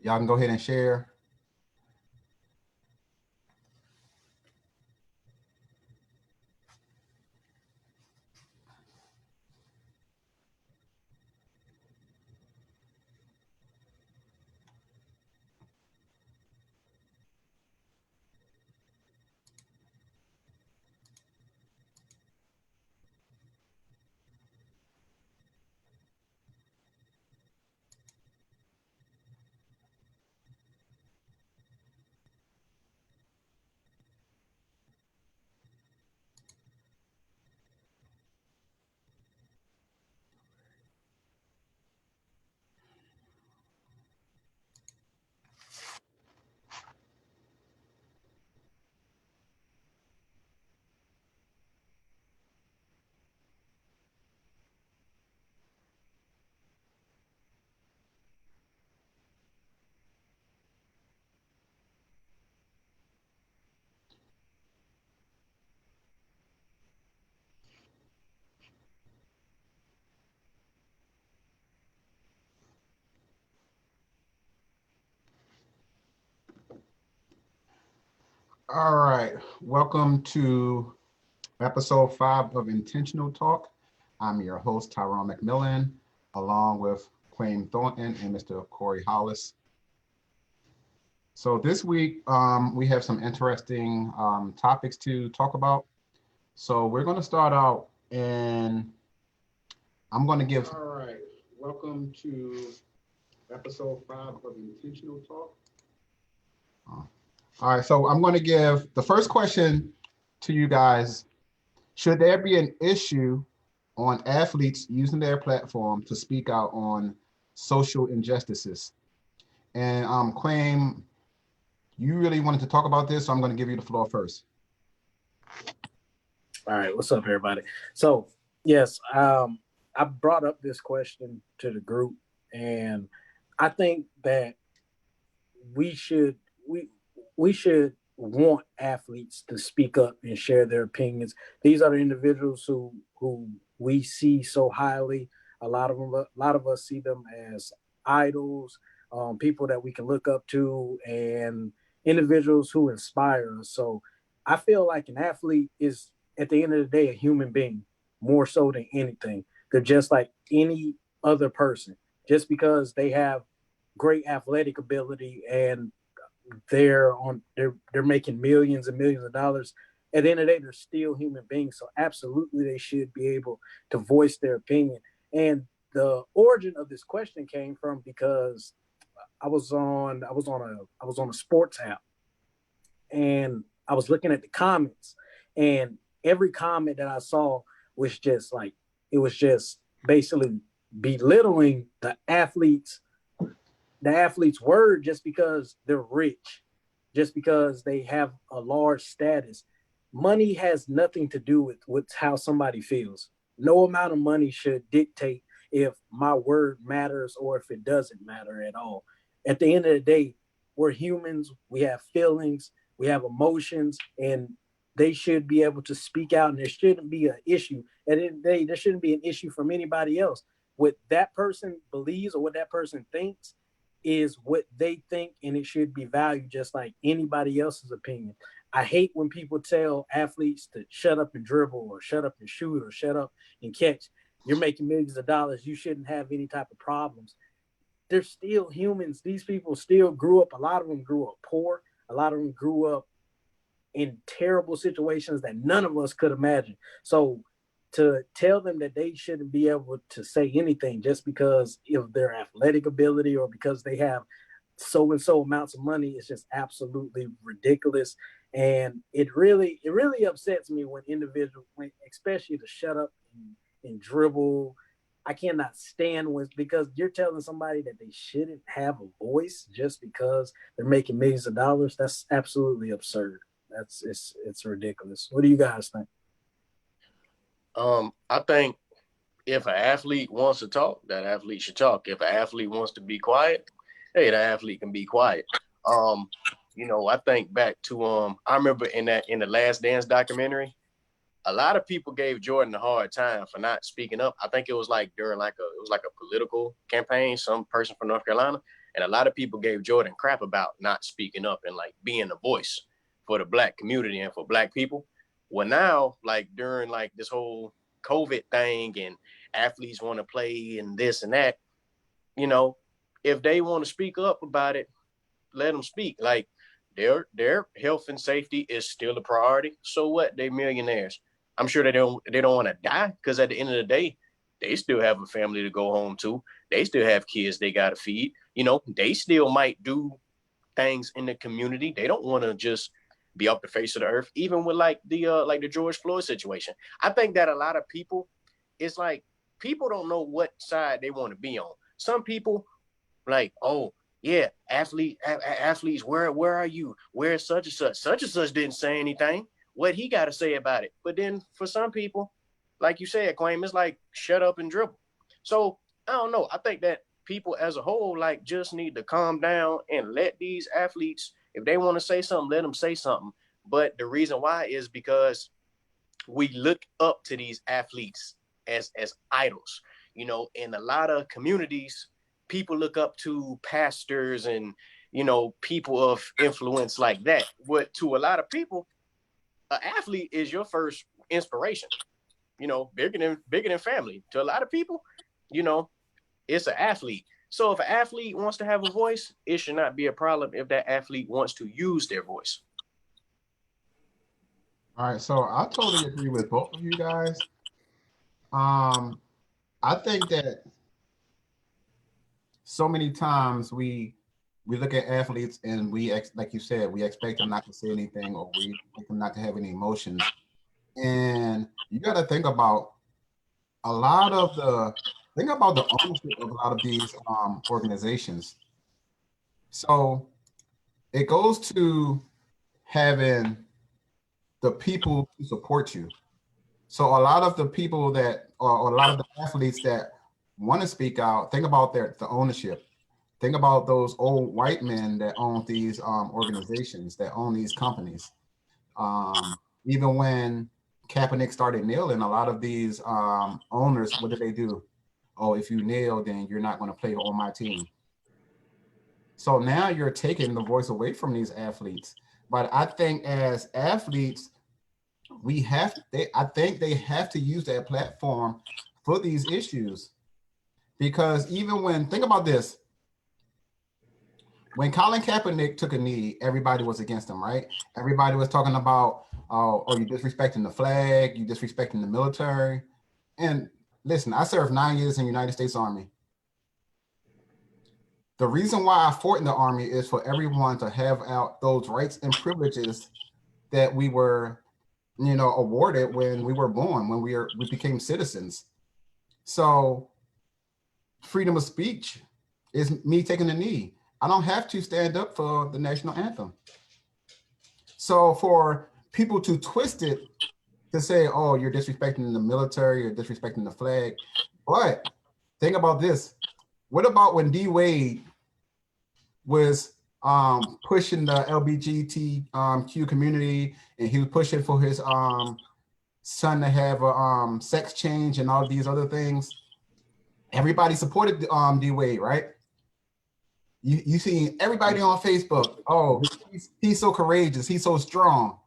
Y'all can go ahead and share. All right, welcome to episode 5 of Intentional Talk. I'm your host, Tyrone McMillan, along with Quayne Thornton and Mr. Corey Hollis. So this week, we have some interesting topics to talk about. So we're going to start out, and I'm going to give. All right, welcome to episode 5 of Intentional Talk. All right, so I'm going to give the first question to you guys. Should there be an issue on athletes using their platform to speak out on social injustices? And Quayne, you really wanted to talk about this, so I'm going to give you the floor first. All right, what's up, everybody? So, yes, I brought up this question to the group, and I think that we should want athletes to speak up and share their opinions. These are the individuals who we see so highly. A lot of us see them as idols, people that we can look up to, and individuals who inspire us. So I feel like an athlete is, at the end of the day, a human being more so than anything. They're just like any other person. Just because they have great athletic ability and they're making millions and millions of dollars, at the end of the day, they're still human beings. So absolutely they should be able to voice their opinion. And the origin of this question came from because I was on a sports app, and I was looking at the comments, and every comment that I saw was just like, it was just basically belittling the athlete's word just because they're rich, just because they have a large status. Money has nothing to do with how somebody feels. No amount of money should dictate if my word matters or if it doesn't matter at all. At the end of the day, we're humans, we have feelings, we have emotions, and they should be able to speak out, and there shouldn't be an issue. At the end of the day, there shouldn't be an issue from anybody else. What that person believes or what that person thinks is what they think, and it should be valued just like anybody else's opinion. I hate when people tell athletes to shut up and dribble or shut up and shoot or shut up and catch. You're making millions of dollars. You shouldn't have any type of problems. They're still humans. These people still grew up. A lot of them grew up poor. A lot of them grew up in terrible situations that none of us could imagine. So to tell them that they shouldn't be able to say anything just because of their athletic ability or because they have so and so amounts of money is just absolutely ridiculous. And it really upsets me when individuals, especially to shut up and dribble. I cannot stand with, because you're telling somebody that they shouldn't have a voice just because they're making millions of dollars. That's absolutely absurd. It's ridiculous. What do you guys think? I think if an athlete wants to talk, that athlete should talk. If an athlete wants to be quiet, hey, that athlete can be quiet. Um, I think back to I remember in the Last Dance documentary, a lot of people gave Jordan a hard time for not speaking up. I think it was like during it was like a political campaign, some person from North Carolina. And a lot of people gave Jordan crap about not speaking up and like being a voice for the Black community and for Black people. Well, now, like during like this whole COVID thing and athletes want to play and this and that, you know, if they want to speak up about it, let them speak. Like their health and safety is still a priority. So what? They millionaires. I'm sure they don't want to die, because at the end of the day, they still have a family to go home to. They still have kids they got to feed. You know, they still might do things in the community. They don't want to just be off the face of the earth. Even with like the George Floyd situation, I think that a lot of people, it's like people don't know what side they want to be on. Some people like, oh yeah, athletes, where are you? Where's such and such? Such and such didn't say anything. What he got to say about it? But then for some people, like you said, Claim, it's like shut up and dribble. So I don't know. I think that people as a whole like just need to calm down and let these athletes, if they want to say something, let them say something. But the reason why is because we look up to these athletes as idols. You know, in a lot of communities, people look up to pastors and, you know, people of influence like that. What to a lot of people, an athlete is your first inspiration. You know, bigger than family. To a lot of people, you know, it's an athlete. So if an athlete wants to have a voice, it should not be a problem if that athlete wants to use their voice. All right, so I totally agree with both of you guys. Um, I think that so many times we look at athletes and like you said, we expect them not to say anything, or we expect them not to have any emotions. And you got to think about a lot of the think about the ownership of a lot of these organizations. So it goes to having the people to support you. So a lot of the people that, or a lot of the athletes that want to speak out, think about the ownership. Think about those old white men that own these organizations, that own these companies. Even when Kaepernick started kneeling, a lot of these owners, what did they do? Oh, if you kneel, then you're not going to play on my team. So now you're taking the voice away from these athletes. But I think as athletes, I think they have to use that platform for these issues. Because even think about this, when Colin Kaepernick took a knee, everybody was against him, right? Everybody was talking about, oh, you disrespecting the flag, you disrespecting the military. And listen, I served 9 years in the United States Army. The reason why I fought in the Army is for everyone to have out those rights and privileges that we were, awarded when we were born, when we became citizens. So freedom of speech is me taking a knee. I don't have to stand up for the national anthem. So for people to twist it to say, oh, you're disrespecting the military, you're disrespecting the flag. But think about this. What about when D. Wade was pushing the LGBTQ community, and he was pushing for his son to have a sex change and all these other things? Everybody supported D. Wade, right? You see everybody on Facebook, oh, he's so courageous, he's so strong.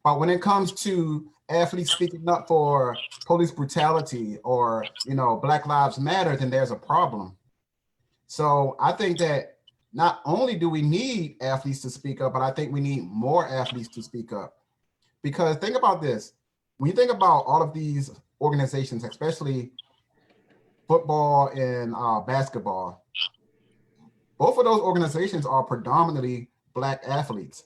But when it comes to athletes speaking up for police brutality or, Black Lives Matter, then there's a problem. So I think that not only do we need athletes to speak up, but I think we need more athletes to speak up. Because think about this. When you think about all of these organizations, especially football and basketball, both of those organizations are predominantly Black athletes.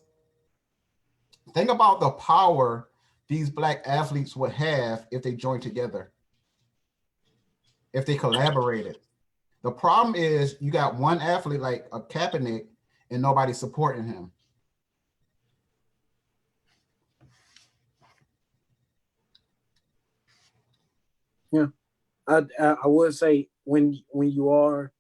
Think about the power these Black athletes would have if they joined together, if they collaborated. The problem is you got one athlete like a Kaepernick and nobody supporting him. Yeah, I would say when you are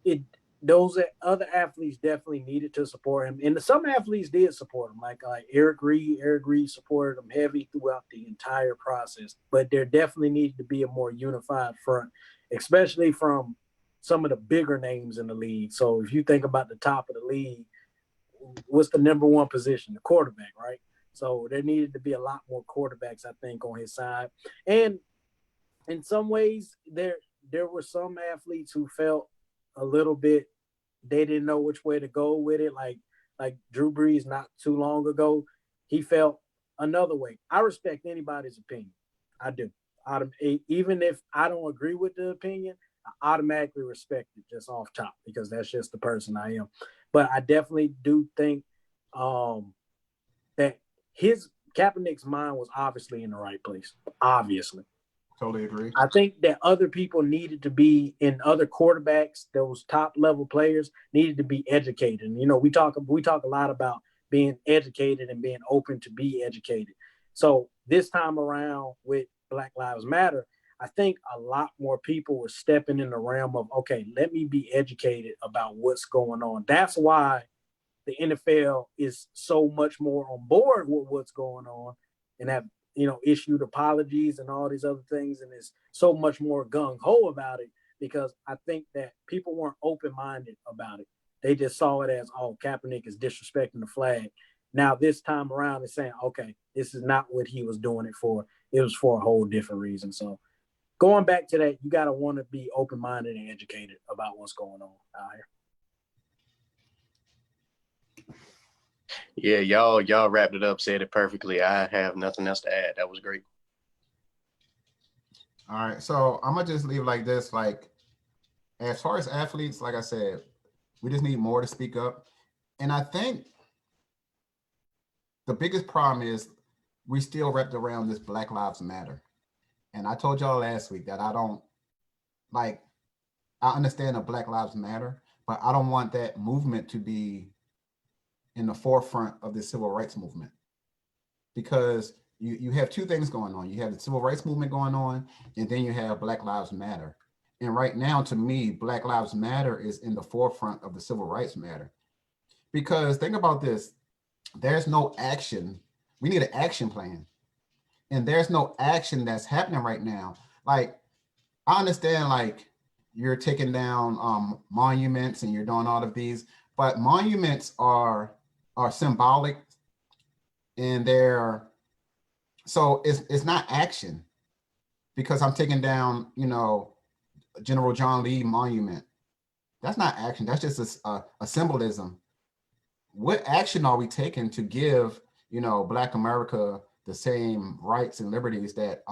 it, those other athletes definitely needed to support him, and some athletes did support him, like Eric Reed. Eric Reed supported him heavy throughout the entire process. But there definitely needed to be a more unified front, especially from some of the bigger names in the league. So if you think about the top of the league, what's the number one position? The quarterback, right? So there needed to be a lot more quarterbacks, I think, on his side. And in some ways, there were some athletes who felt a little bit they didn't know which way to go with it. Like Drew Brees not too long ago, he felt another way. I respect anybody's opinion. I do. Even if I don't agree with the opinion, I automatically respect it just off top because that's just the person I am. But I definitely do think that his Kaepernick's mind was obviously in the right place. Obviously. Totally agree. I think that other people needed to be in other quarterbacks, those top level players needed to be educated. And, you know, we talk a lot about being educated and being open to be educated. So this time around with Black Lives Matter, I think a lot more people were stepping in the realm of, okay, let me be educated about what's going on. That's why the NFL is so much more on board with what's going on and have, you know, issued apologies and all these other things, and is so much more gung-ho about it because I think that people weren't open-minded about it. They just saw it as, oh, Kaepernick is disrespecting the flag. Now this time around, it's saying, okay, this is not what he was doing it for. It was for a whole different reason. So going back to that, you got to want to be open-minded and educated about what's going on out here. Yeah, y'all wrapped it up, said it perfectly. I have nothing else to add. That was great. All right, so I'm gonna just leave like this. Like, as far as athletes, like I said, we just need more to speak up. And I think the biggest problem is we still wrapped around this Black Lives Matter. And I told y'all last week that I don't like, I understand the Black Lives Matter, but I don't want that movement to be in the forefront of the civil rights movement, because you have two things going on. You have the civil rights movement going on, and then you have Black Lives Matter. And right now, to me, Black Lives Matter is in the forefront of the civil rights matter. Because think about this, there's no action. We need an action plan. And there's no action that's happening right now. Like, I understand, like, you're taking down monuments and you're doing all of these, but monuments are symbolic, and so it's not action, because I'm taking down, you know, General John Lee monument. That's not action. That's just a symbolism. What action are we taking to give, you know, Black America the same rights and liberties that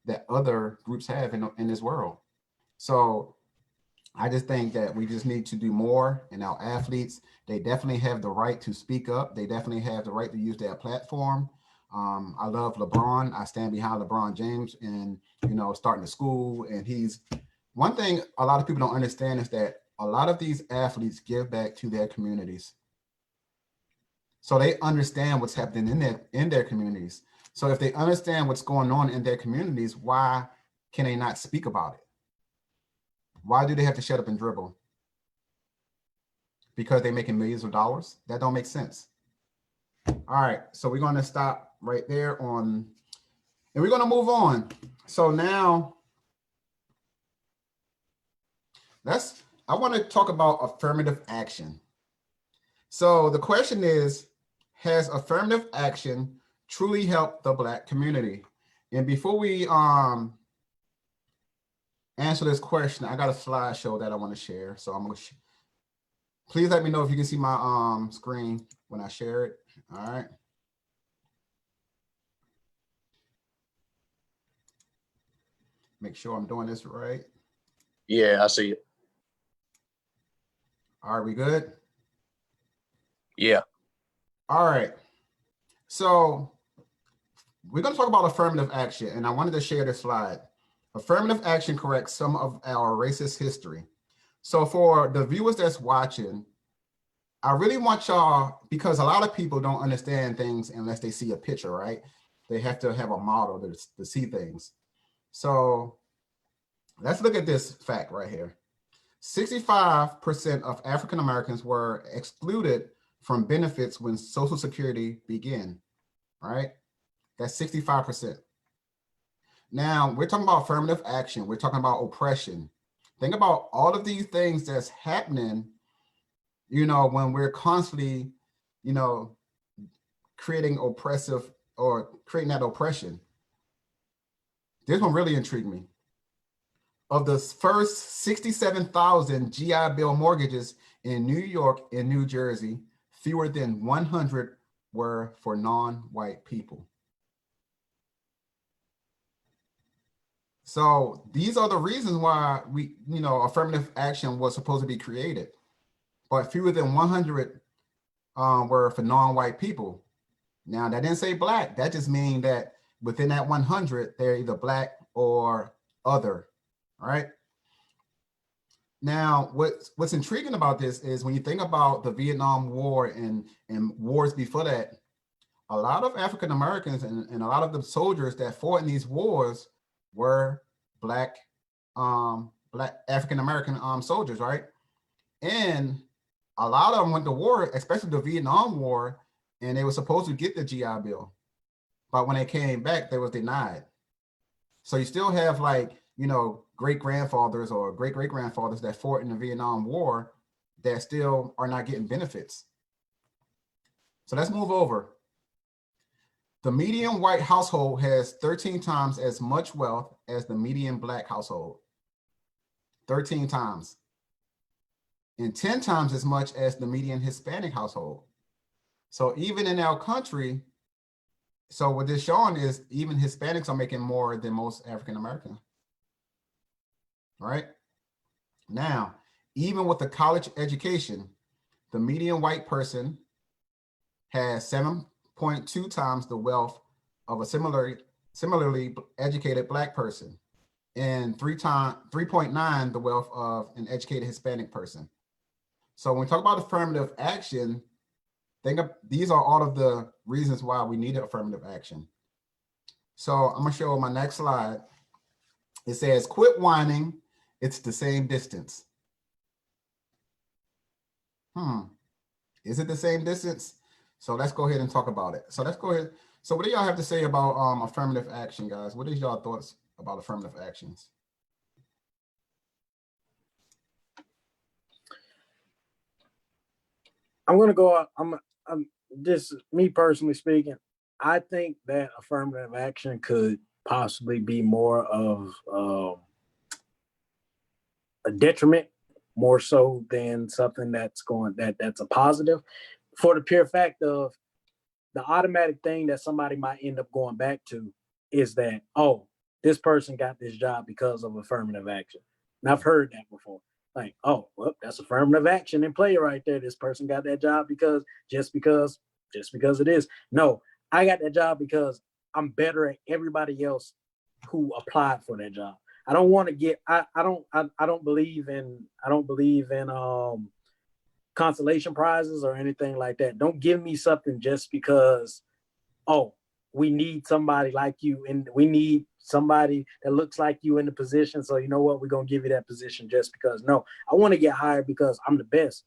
that other groups have in this world? So I just think that we just need to do more. And our athletes, they definitely have the right to speak up. They definitely have the right to use their platform. I love LeBron. I stand behind LeBron James and, you know, starting the school. And one thing a lot of people don't understand is that a lot of these athletes give back to their communities. So they understand what's happening in their communities. So if they understand what's going on in their communities, why can they not speak about it? Why do they have to shut up and dribble? Because they're making millions of dollars? That don't make sense. All right, so we're going to stop right there and we're going to move on. So now, I want to talk about affirmative action. So the question is, has affirmative action truly helped the Black community? And before we answer this question, I got a slideshow that I want to share. So I'm going to please let me know if you can see my screen when I share it. All right. Make sure I'm doing this right. Yeah, I see it. Are we good? Yeah. All right. So we're going to talk about affirmative action, and I wanted to share this slide. Affirmative action corrects some of our racist history. So for the viewers that's watching, I really want y'all, because a lot of people don't understand things unless they see a picture, right? They have to have a model to see things. So let's look at this fact right here. 65% of African Americans were excluded from benefits when Social Security began, right? That's 65%. Now, we're talking about affirmative action. We're talking about oppression. Think about all of these things that's happening, you know, when we're constantly, you know, creating oppressive or creating that oppression. This one really intrigued me. Of the first 67,000 GI Bill mortgages in New York and New Jersey, fewer than 100 were for non-white people. So these are the reasons why we, you know, affirmative action was supposed to be created, but fewer than 100 were for non-white people. Now that didn't say black. That just means that within that 100, they're either black or other. All right. Now, what's intriguing about this is when you think about the Vietnam War and wars before that, a lot of African Americans and a lot of the soldiers that fought in these wars were black African American soldiers, right? And a lot of them went to war, especially the Vietnam War, and they were supposed to get the GI Bill, but when they came back, they was denied. So you still have, like, you know, great grandfathers or great great grandfathers that fought in the Vietnam War that still are not getting benefits. So let's move over. The median white household has 13 times as much wealth as the median black household. 13 times. And 10 times as much as the median Hispanic household. So even in our country, so what this showing is even Hispanics are making more than most African Americans. Right? Now, even with a college education, the median white person has 7.2 times the wealth of a similarly educated black person, and 3.9 the wealth of an educated Hispanic person. So when we talk about affirmative action, think of these are all of the reasons why we need affirmative action. So I'm gonna show my next slide. It says, quit whining, it's the same distance. Is it the same distance? So let's go ahead and talk about it. So let's go ahead. So what do y'all have to say about affirmative action, guys? What is y'all thoughts about affirmative actions? I'm gonna go. I'm just me personally speaking. I think that affirmative action could possibly be more of a detriment, more so than something that's that's a positive, for the pure fact of the automatic thing that somebody might end up going back to is that, oh, this person got this job because of affirmative action. And I've heard that before. Like, oh, well, that's affirmative action in play right there. This person got that job just because it is. No, I got that job because I'm better at everybody else who applied for that job. I don't want to get. I don't believe in consolation prizes or anything like that. Don't give me something just because, oh, we need somebody like you and we need somebody that looks like you in the position. So you know what? We're going to give you that position just because. No, I want to get hired because I'm the best.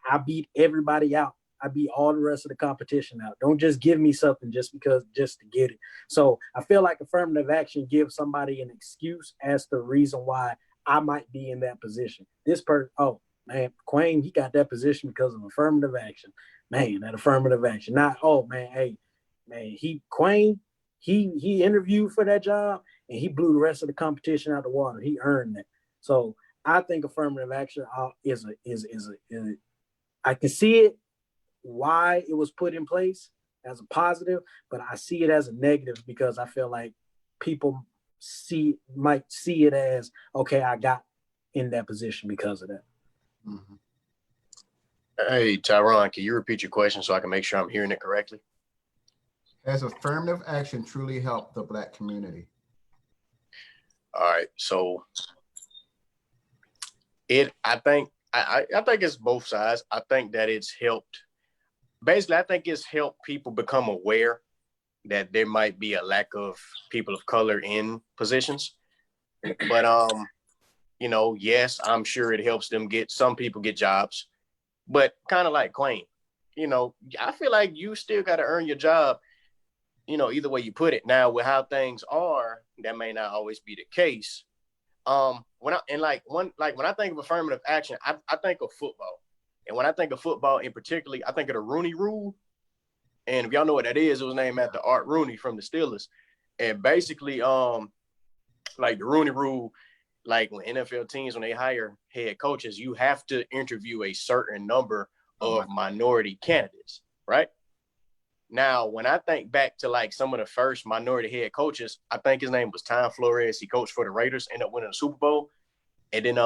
I beat everybody out. I beat all the rest of the competition out. Don't just give me something just to get it. So I feel like affirmative action gives somebody an excuse as to the reason why I might be in that position. This person, oh, man, Quayne, he got that position because of affirmative action. Man, that affirmative action. Not, oh, man, hey, man, Quayne, he interviewed for that job and he blew the rest of the competition out the water. He earned that. So I think affirmative action is I can see it why it was put in place as a positive, but I see it as a negative because I feel like people might see it as, okay, I got in that position because of that. Mm-hmm. Hey, Tyron, can you repeat your question so I can make sure I'm hearing it correctly? Has affirmative action truly helped the Black community? All right, so I think it's both sides. I think that it's helped. Basically, I think it's helped people become aware that there might be a lack of people of color in positions. But you know, yes, I'm sure it helps them some people get jobs. But kind of like Quayne, you know, I feel like you still got to earn your job, you know, either way you put it. Now, with how things are, that may not always be the case. when I think of affirmative action, I think of football. And when I think of football in particular, I think of the Rooney Rule. And if y'all know what that is, it was named after Art Rooney from the Steelers. And basically, like the Rooney Rule, like when NFL teams, when they hire head coaches, you have to interview a certain number of minority candidates, right? Now, when I think back to like some of the first minority head coaches, I think his name was Tom Flores. He coached for the Raiders, ended up winning the Super Bowl. And then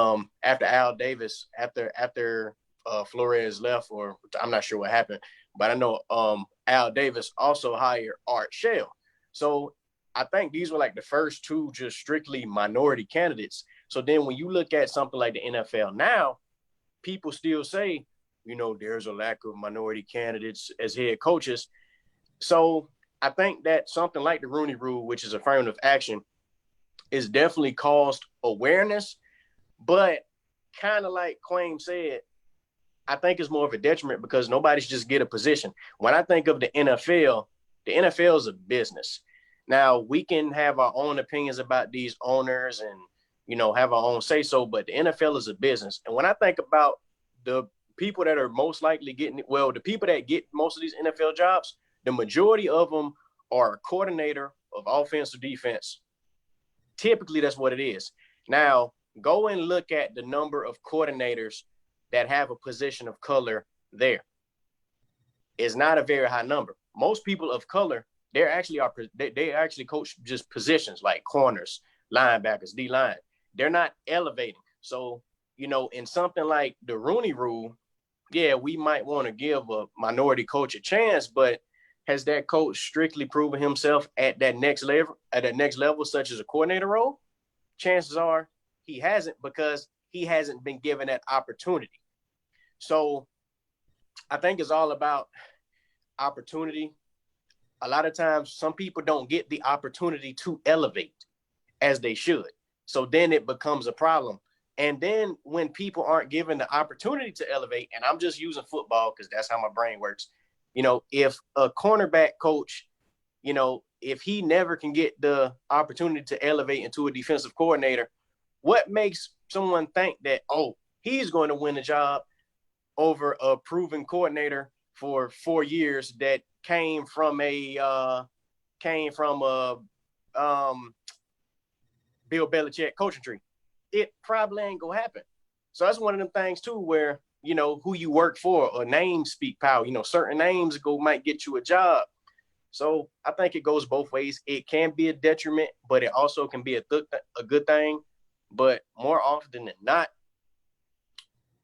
after Al Davis, after Flores left, or I'm not sure what happened, but I know Al Davis also hired Art Shell. So I think these were like the first two just strictly minority candidates. So then when you look at something like the NFL now, people still say, you know, there's a lack of minority candidates as head coaches. So I think that something like the Rooney Rule, which is affirmative action, is definitely caused awareness, but kind of like Quayne said, I think it's more of a detriment because nobody's just get a position. When I think of the NFL is a business. Now, we can have our own opinions about these owners and, you know, have our own say so, but the NFL is a business. And when I think about the people that are most likely getting, well, the people that get most of these NFL jobs, the majority of them are a coordinator of offense or defense. Typically, that's what it is. Now, go and look at the number of coordinators that have a position of color there. It's not a very high number. Most people of color, they actually coach just positions like corners, linebackers, D-line. They're not elevating. So, you know, in something like the Rooney Rule, yeah, we might want to give a minority coach a chance, but has that coach strictly proven himself at that next level, such as a coordinator role? Chances are he hasn't, because he hasn't been given that opportunity. So I think it's all about opportunity. A lot of times, some people don't get the opportunity to elevate as they should. So then it becomes a problem. And then when people aren't given the opportunity to elevate, and I'm just using football because that's how my brain works, you know, if a cornerback coach, you know, if he never can get the opportunity to elevate into a defensive coordinator, what makes someone think that, oh, he's going to win a job over a proven coordinator for 4 years that came from a Bill Belichick coaching tree? It probably ain't gonna happen. So that's one of them things too, where, you know, who you work for or names speak power. You know, certain names might get you a job. So I think it goes both ways. It can be a detriment, but it also can be a good thing. But more often than not,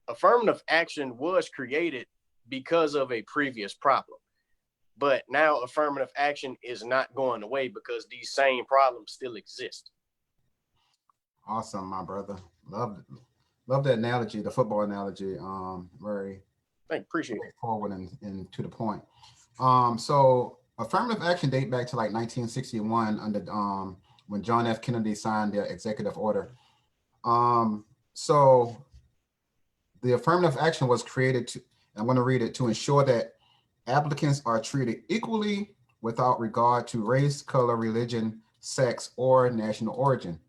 affirmative action was created because of a previous problem. But now affirmative action is not going away because these same problems still exist. Awesome, my brother. Love that analogy, the football analogy. Very Appreciate it. Forward and to the point. So affirmative action date back to like 1961 under when John F. Kennedy signed the executive order. So the affirmative action was created to, I'm going to read it, to ensure that applicants are treated equally without regard to race, color, religion, sex, or national origin.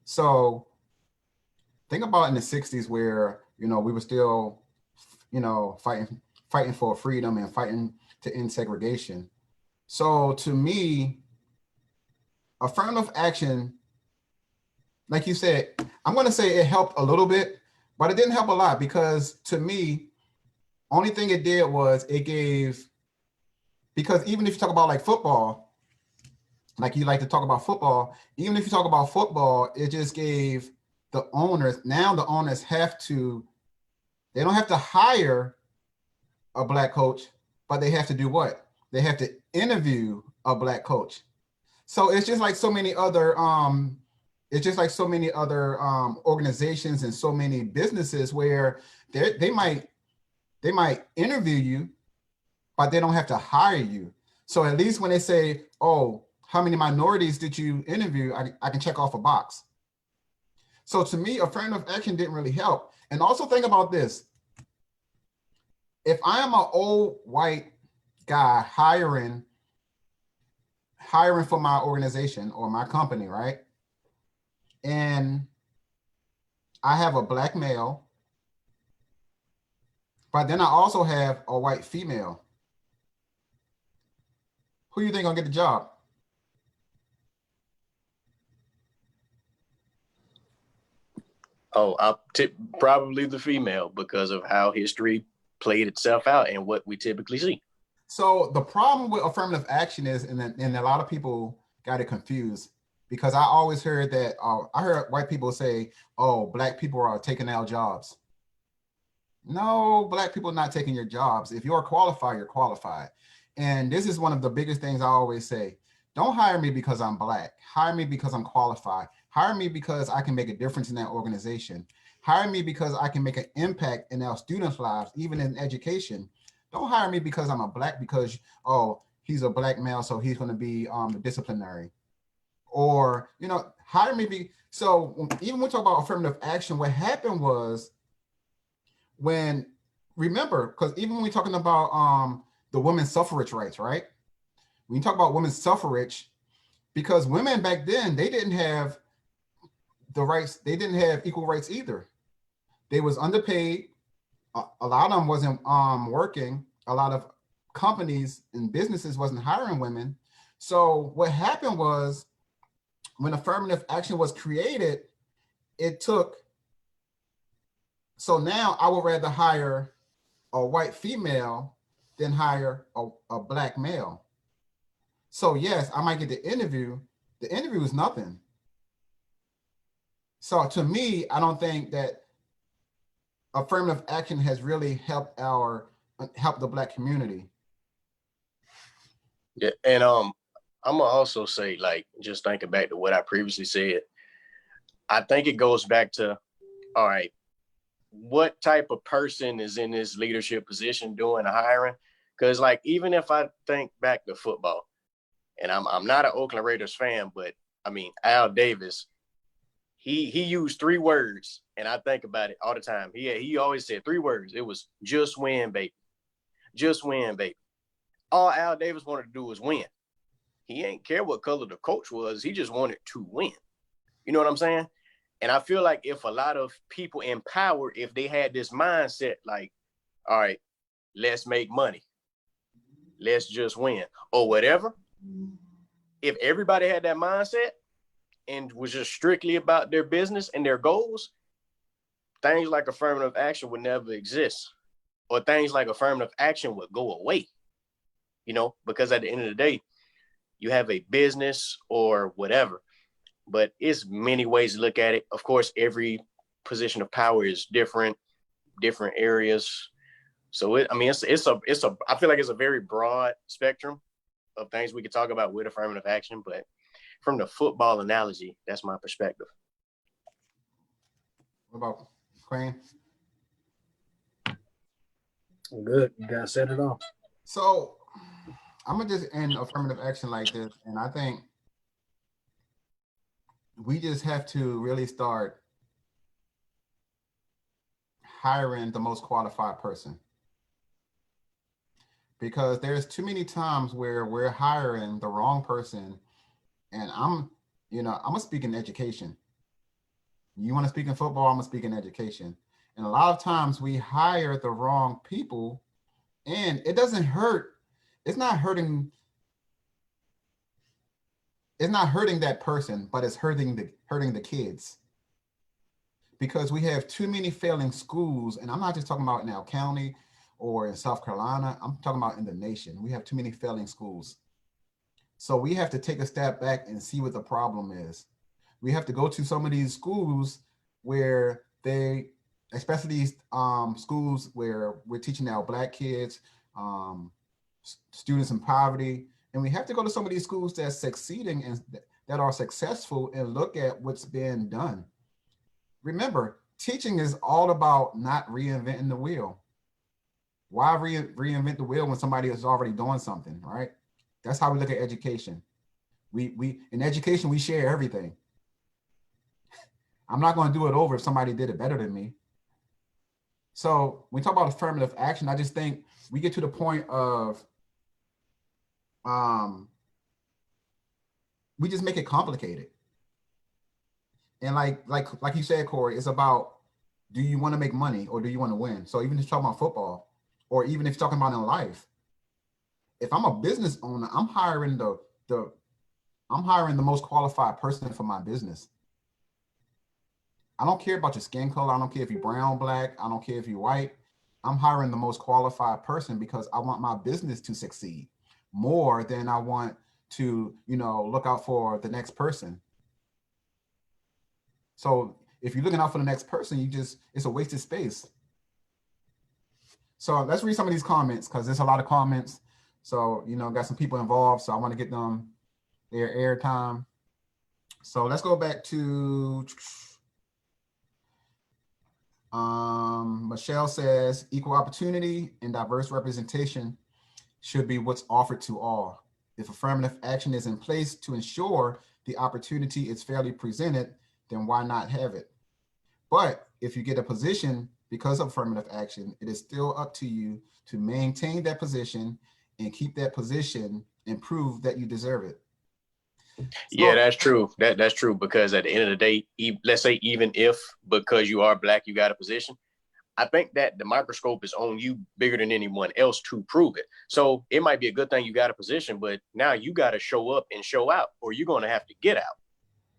So think about in the 60s where, you know, we were still, you know, fighting for freedom and fighting to end segregation. So to me, affirmative action, like you said, I'm going to say it helped a little bit, but it didn't help a lot, because to me, only thing it did was it gave, because even if you talk about like football, like you like to talk about football, even if you talk about football, it just gave the owners, now the owners they don't have to hire a black coach, but they have to do what? They have to interview a black coach. So it's just like so many other organizations and so many businesses where they might interview you, but they don't have to hire you. So at least when they say, oh, how many minorities did you interview? I can check off a box. So to me, affirmative action didn't really help. And also think about this. If I am an old white guy hiring for my organization or my company, right? And I have a black male, but then I also have a white female. Who you think gonna get the job? Oh, probably the female because of how history played itself out and what we typically see. So the problem with affirmative action is, and a lot of people got it confused because I always heard that I heard white people say, "Oh, black people are taking our jobs." No, black people are not taking your jobs. If you're qualified, you're qualified. And this is one of the biggest things I always say. Don't hire me because I'm black. Hire me because I'm qualified. Hire me because I can make a difference in that organization. Hire me because I can make an impact in our students' lives, even in education. Don't hire me because I'm a black, because, oh, he's a black male, so he's going to be the disciplinary. Or, hire me. So even when we talk about affirmative action, what happened was, when remember, because even when we're talking about the women's suffrage rights, right? When you talk about women's suffrage, because women back then, they didn't have the rights, they didn't have equal rights either. They was underpaid. A lot of them wasn't working. A lot of companies and businesses wasn't hiring women. So what happened was, when affirmative action was created, it took, so now I would rather hire a white female than hire a black male. So yes, I might get the interview. The interview is nothing. So to me, I don't think that affirmative action has really helped the black community. Yeah, and I'm gonna also say, like, just thinking back to what I previously said, I think it goes back to, all right, what type of person is in this leadership position doing the hiring? Because, like, even if I think back to football, and I'm not an Oakland Raiders fan, but I mean, Al Davis, he used 3 words, and I think about it all the time. He always said 3 words. It was just win, baby. Just win, baby. All Al Davis wanted to do was win. He ain't care what color the coach was. He just wanted to win. You know what I'm saying? And I feel like if a lot of people in power, if they had this mindset, like, all right, let's make money, let's just win, or whatever. If everybody had that mindset and was just strictly about their business and their goals, things like affirmative action would never exist, or things like affirmative action would go away, because at the end of the day, you have a business or whatever, but it's many ways to look at it. Of course, every position of power is different areas. So I feel like it's a very broad spectrum of things we could talk about with affirmative action, but from the football analogy, that's my perspective. What about Crane? Good. You guys set it off. So I'm gonna just end affirmative action like this, and I think we just have to really start hiring the most qualified person, because there's too many times where we're hiring the wrong person. And I'm gonna speak in education. You want to speak in football, I'm gonna speak in education. And a lot of times we hire the wrong people, and it doesn't hurt. It's not hurting. It's not hurting that person, but it's hurting the kids, because we have too many failing schools. And I'm not just talking about in our county or in South Carolina. I'm talking about in the nation. We have too many failing schools. So we have to take a step back and see what the problem is. We have to go to some of these schools where especially these schools where we're teaching our black kids, students in poverty, and we have to go to some of these schools that's succeeding and that are successful, and look at what's been done. Remember, teaching is all about not reinventing the wheel. Why reinvent the wheel when somebody is already doing something, right? That's how we look at education. We in education, we share everything. I'm not going to do it over if somebody did it better than me. So when we talk about affirmative action, I just think we get to the point of we just make it complicated. And like you said, Corey, it's about, do you want to make money or do you want to win? So even if you're talking about football, or even if you're talking about in life, if I'm a business owner, I'm hiring the most qualified person for my business. I don't care about your skin color. I don't care if you're brown, black. I don't care if you're white. I'm hiring the most qualified person because I want my business to succeed more than I want to, look out for the next person. So if you're looking out for the next person, it's a wasted space. So let's read some of these comments because there's a lot of comments. So, got some people involved. So I want to get them their airtime. So let's go back to Michelle says equal opportunity and diverse representation should be what's offered to all. If affirmative action is in place to ensure the opportunity is fairly presented, then why not have it? But if you get a position because of affirmative action, it is still up to you to maintain that position and keep that position and prove that you deserve it. Yeah, that's true. That's true, because at the end of the day, let's say even if because you are black, you got a position, I think that the microscope is on you bigger than anyone else to prove it. So it might be a good thing you got a position, but now you got to show up and show out, or you're going to have to get out.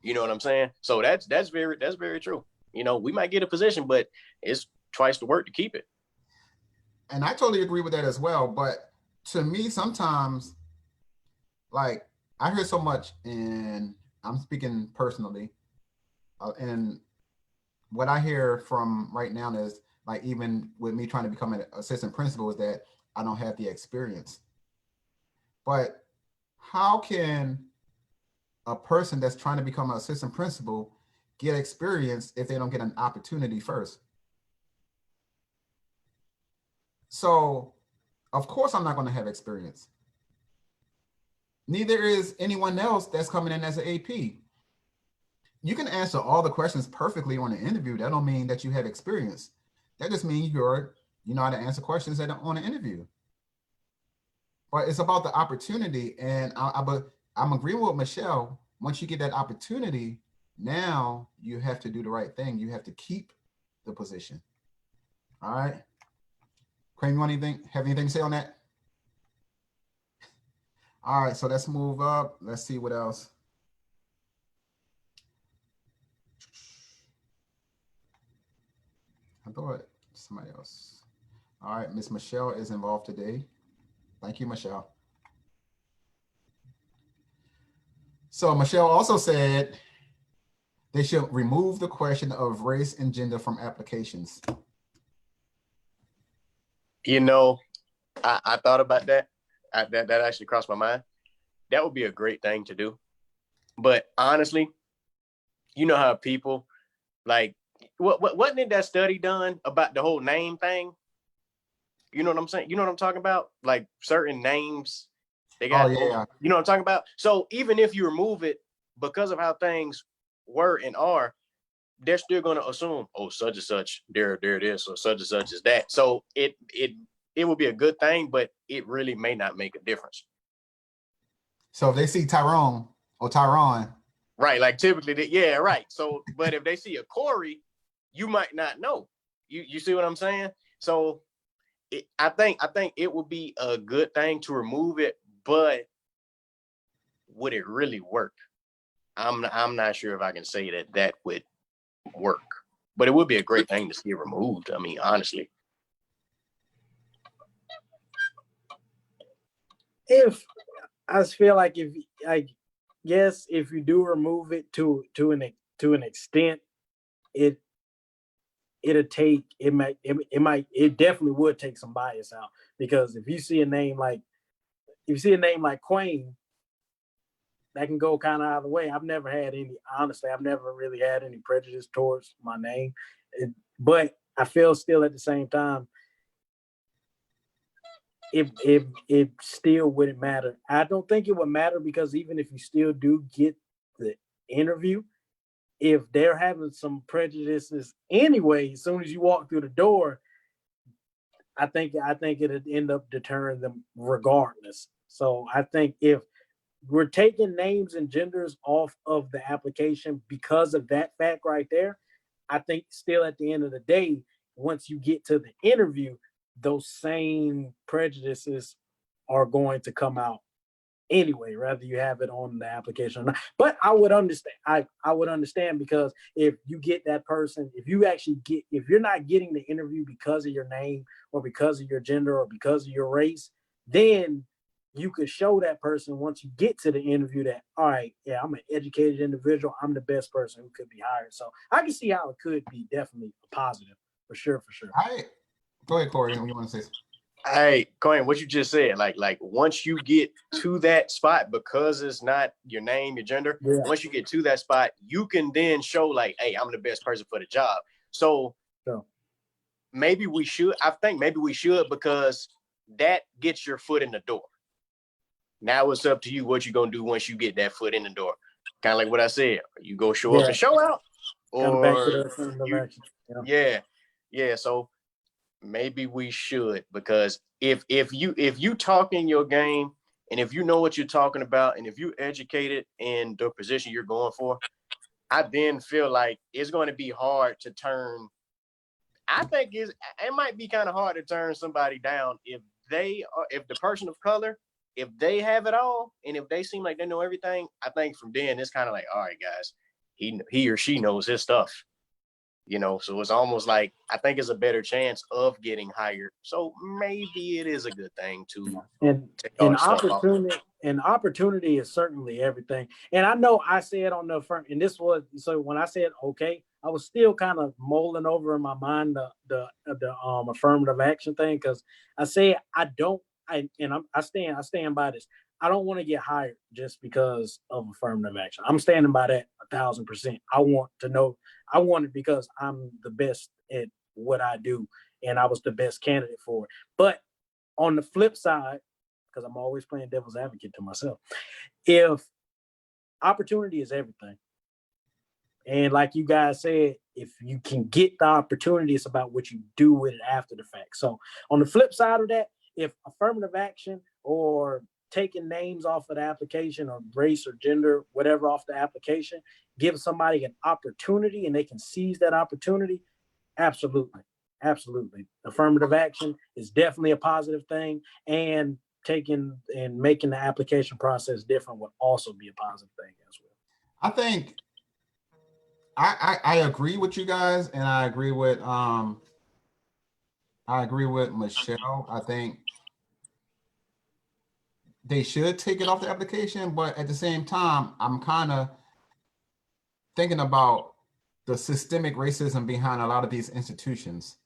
You know what I'm saying? So that's very true. We might get a position, but it's twice the work to keep it. And I totally agree with that as well. But to me, sometimes, like, I hear so much, and I'm speaking personally, and what I hear from right now is, like, even with me trying to become an assistant principal, is that I don't have the experience. But how can a person that's trying to become an assistant principal get experience if they don't get an opportunity first? So, of course, I'm not going to have experience. Neither is anyone else that's coming in as an AP. You can answer all the questions perfectly on an interview. That don't mean that you have experience. That just means you know how to answer questions on an interview. But it's about the opportunity, and I'm agreeing with Michelle. Once you get that opportunity, now you have to do the right thing. You have to keep the position. All right. Crane, you have anything to say on that? All right, so let's move up. Let's see what else. I thought somebody else. All right, Miss Michelle is involved today. Thank you, Michelle. So Michelle also said they should remove the question of race and gender from applications. I thought about that. That actually crossed my mind. That would be a great thing to do. But honestly, you know how people, like, wasn't it that study done about the whole name thing? You know what I'm saying? You know what I'm talking about? Like certain names, they got, yeah. You know what I'm talking about? So even if you remove it because of how things were and are, they're still going to assume, oh, such and such, there it is, or such and such is that. So it would be a good thing, but it really may not make a difference. So if they see Tyrone or Tyron. Right, like typically, yeah, right. So, but if they see a Corey, you might not know. You see what I'm saying? So I think it would be a good thing to remove it, but would it really work? I'm not sure if I can say that would work, but it would be a great thing to see it removed. I mean, honestly. If I feel like if you do remove it to an extent, it definitely would take some bias out, because if you see a name like Queen, that can go kind of either way. I've never really had any prejudice towards my name, but I feel still at the same time, it still wouldn't matter. I don't think it would matter, because even if you still do get the interview, if they're having some prejudices anyway, as soon as you walk through the door, I think it'd end up deterring them regardless. So I think if we're taking names and genders off of the application because of that fact right there. I think still at the end of the day, once you get to the interview, those same prejudices are going to come out anyway, whether you have it on the application or not. But I would understand. I would understand, because if you get that person, if you're not getting the interview because of your name or because of your gender or because of your race, then you could show that person once you get to the interview that, all right, yeah, I'm an educated individual. I'm the best person who could be hired. So I can see how it could be definitely a positive, for sure, for sure. Go ahead, Corey. You want to say something? Hey, Cohen, what you just said, like once you get to that spot, because it's not your name, your gender, once you get to that spot, you can then show like, hey, I'm the best person for the job. So maybe we should, I think maybe we should, because that gets your foot in the door. Now it's up to you what you're going to do once you get that foot in the door. Kind of like what I said, you go show up and show out, or yeah. So maybe we should, because if you talk in your game, and if you know what you're talking about, and if you're educated in the position you're going for, I then feel like it's going to be hard to turn. I think it might be kind of hard to turn somebody down if the person of color, if they have it all, and if they seem like they know everything. I think from then it's kind of like, all right, guys, he or she knows his stuff. So it's almost like I think it's a better chance of getting hired. So maybe it is a good thing to take all this stuff off. And opportunity is certainly everything. And I know I said on the front, and this was, so when I said okay, I was still kind of mulling over in my mind the affirmative action thing, because I said I stand by this. I don't want to get hired just because of affirmative action. I'm standing by that 1,000%. I want it because I'm the best at what I do, and I was the best candidate for it. But on the flip side, because I'm always playing devil's advocate to myself, if opportunity is everything, and like you guys said, if you can get the opportunity, it's about what you do with it after the fact. So on the flip side of that, if affirmative action or taking names off of the application, or race or gender, whatever, off the application, give somebody an opportunity and they can seize that opportunity, absolutely. Affirmative action is definitely a positive thing, and taking and making the application process different would also be a positive thing as well. I think I agree with you guys, and I agree with Michelle. I think they should take it off the application, but at the same time, I'm kind of thinking about the systemic racism behind a lot of these institutions.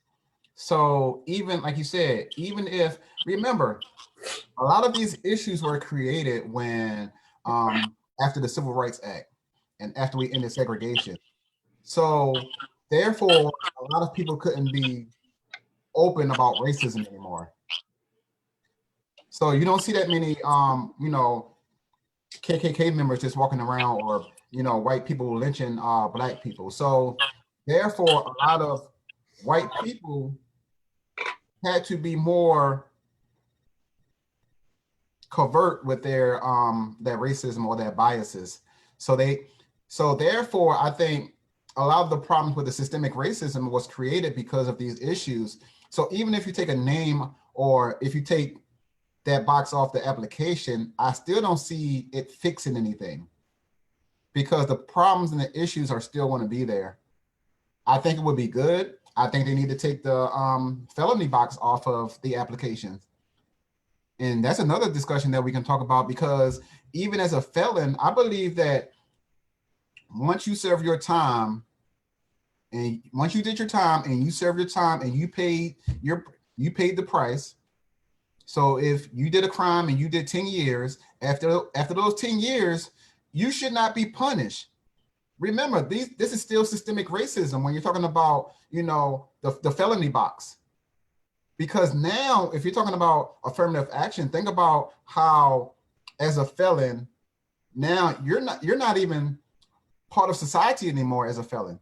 So even like you said, even if, remember, a lot of these issues were created when after the Civil Rights Act and after we ended segregation. So therefore, a lot of people couldn't be open about racism anymore. So you don't see that many KKK members just walking around, or white people lynching black people. So therefore, a lot of white people had to be more covert with their racism or their biases. So therefore, I think a lot of the problems with the systemic racism was created because of these issues. So even if you take a name, or if you take that box off the application, I still don't see it fixing anything, because the problems and the issues are still going to be there. I think it would be good. I think they need to take the felony box off of the application. And that's another discussion that we can talk about, because even as a felon, I believe that once you serve your time, and once you did your time and you served your time and you paid the price. So if you did a crime and you did 10 years, after those 10 years, you should not be punished. Remember, this is still systemic racism when you're talking about, the felony box. Because now, if you're talking about affirmative action, think about how, as a felon, now you're not even part of society anymore as a felon.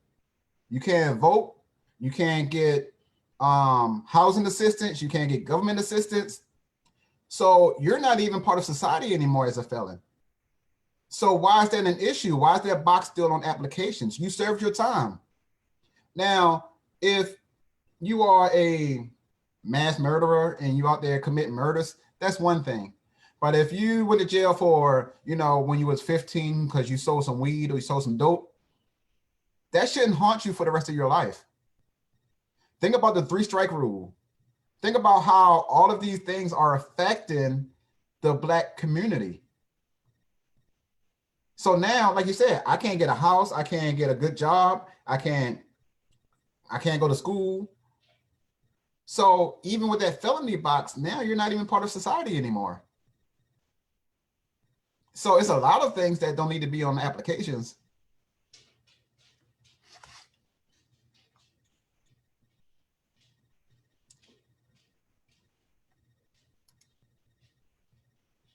You can't vote. You can't get housing assistance. You can't get government assistance. So you're not even part of society anymore as a felon. So why is that an issue? Why is that box still on applications? You served your time. Now, if you are a mass murderer and you out there committing murders, that's one thing. But if you went to jail for, when you was 15 because you sold some weed or you sold some dope, that shouldn't haunt you for the rest of your life. Think about the 3-strike rule. Think about how all of these things are affecting the Black community. So now, like you said, I can't get a house, I can't get a good job, I can't go to school. So even with that felony box, now you're not even part of society anymore. So it's a lot of things that don't need to be on the applications.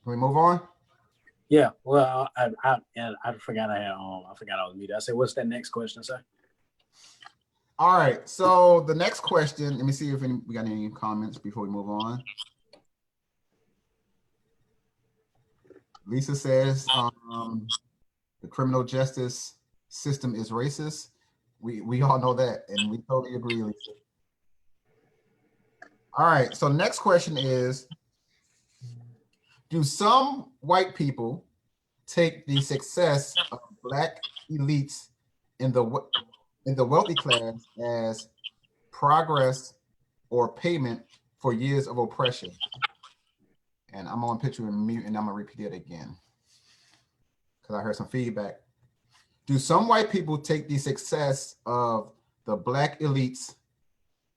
Can we move on? Yeah. Well, I forgot I forgot I was muted. I said, what's that next question, sir? All right. So the next question, let me see if we got any comments before we move on. Lisa says the criminal justice system is racist. We all know that, and we totally agree, Lisa. All right. So the next question is, do some white people take the success of Black elites in the wealthy class as progress or payment for years of oppression? And I'm on picture and mute, and I'm gonna repeat it again because I heard some feedback. Do some white people take the success of the Black elites,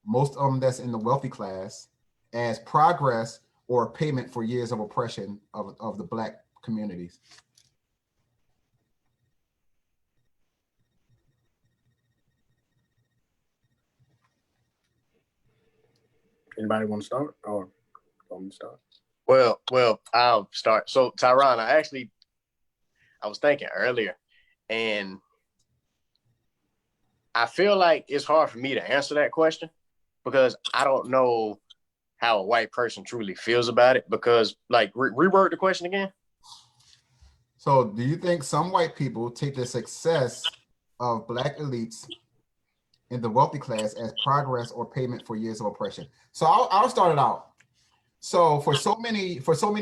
most of them that's in the wealthy class, as progress or payment for years of oppression of the Black communities? Anybody want to start or want me to start? Well, I'll start. So Tyron, I was thinking earlier, and I feel like it's hard for me to answer that question because I don't know how a white person truly feels about it. Because, like, reword the question again. So do you think some white people take the success of Black elites in the wealthy class as progress or payment for years of oppression? So I'll start it out. So for so many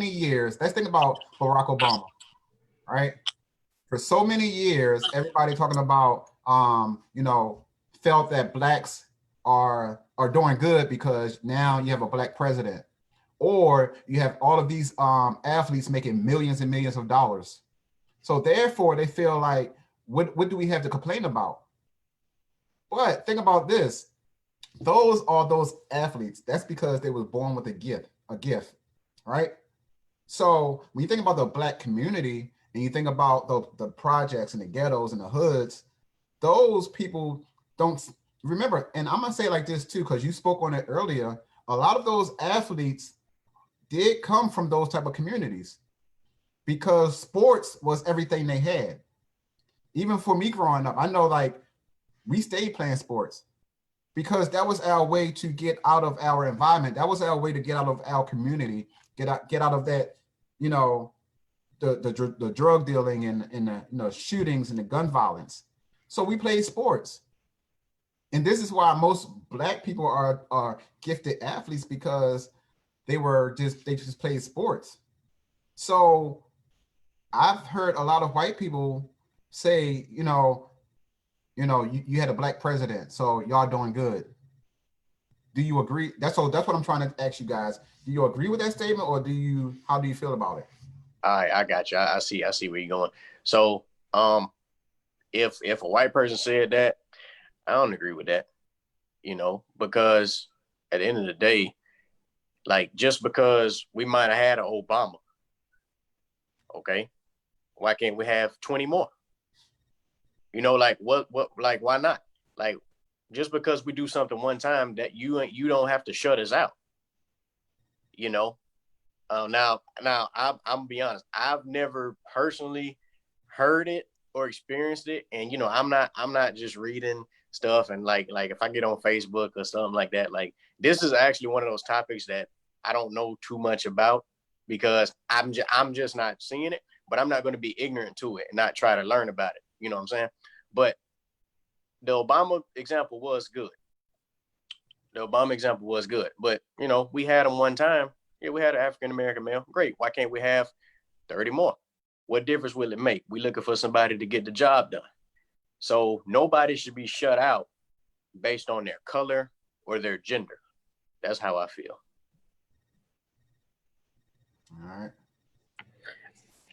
years, let's think about Barack Obama, right? For so many years, everybody talking about felt that Blacks are doing good because now you have a Black president, or you have all of these athletes making millions and millions of dollars. So therefore, they feel like, what do we have to complain about? But think about this. Those are those athletes. That's because they were born with a gift, right? So when you think about the Black community and you think about the projects and the ghettos and the hoods, those people don't remember. And I'm gonna say like this too, because you spoke on it earlier. A lot of those athletes did come from those type of communities because sports was everything they had. Even for me growing up, I know like we stayed playing sports because that was our way to get out of our environment. That was our way to get out of our community, get out of that, the drug dealing and the shootings and the gun violence. So we played sports. And this is why most Black people are gifted athletes, because they just played sports. So I've heard a lot of white people say, you had a Black president, so y'all doing good. Do you agree? That's what I'm trying to ask you guys. Do you agree with that statement, or how do you feel about it? All right, I got you. I see where you're going. So, if a white person said that, I don't agree with that, because at the end of the day, like, just because we might have had an Obama, okay, why can't we have 20 more? Like what, like, why not? Like, just because we do something one time, that you don't have to shut us out. Now I'm gonna be honest. I've never personally heard it or experienced it, and I'm not just reading stuff and like if I get on Facebook or something like that. Like, this is actually one of those topics that I don't know too much about because I'm just not seeing it. but I'm not going to be ignorant to it and not try to learn about it. You know what I'm saying? But the Obama example was good. But we had him one time. Yeah, we had an African-American male. Great. Why can't we have 30 more? What difference will it make? We're looking for somebody to get the job done. So nobody should be shut out based on their color or their gender. That's how I feel. All right.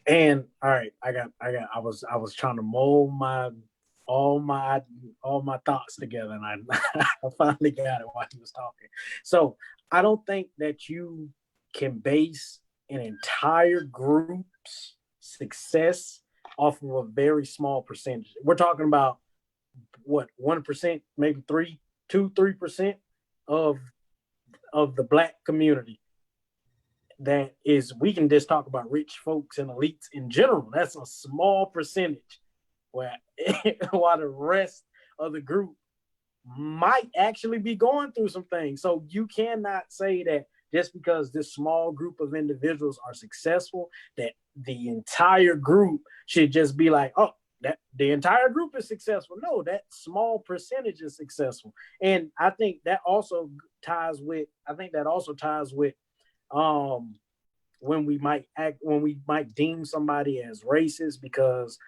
And all right, I was trying to mold all my thoughts together, and I finally got it while he was talking. So I don't think that you can base an entire group's success off of a very small percentage. We're talking about what, 1%, maybe 3% of the Black community. That is, we can just talk about rich folks and elites in general. That's a small percentage, where while the rest of the group might actually be going through some things. So you cannot say that just because this small group of individuals are successful, that the entire group should just be like, oh, that the entire group is successful. No, that small percentage is successful. And I think that also ties with when we might deem somebody as racist because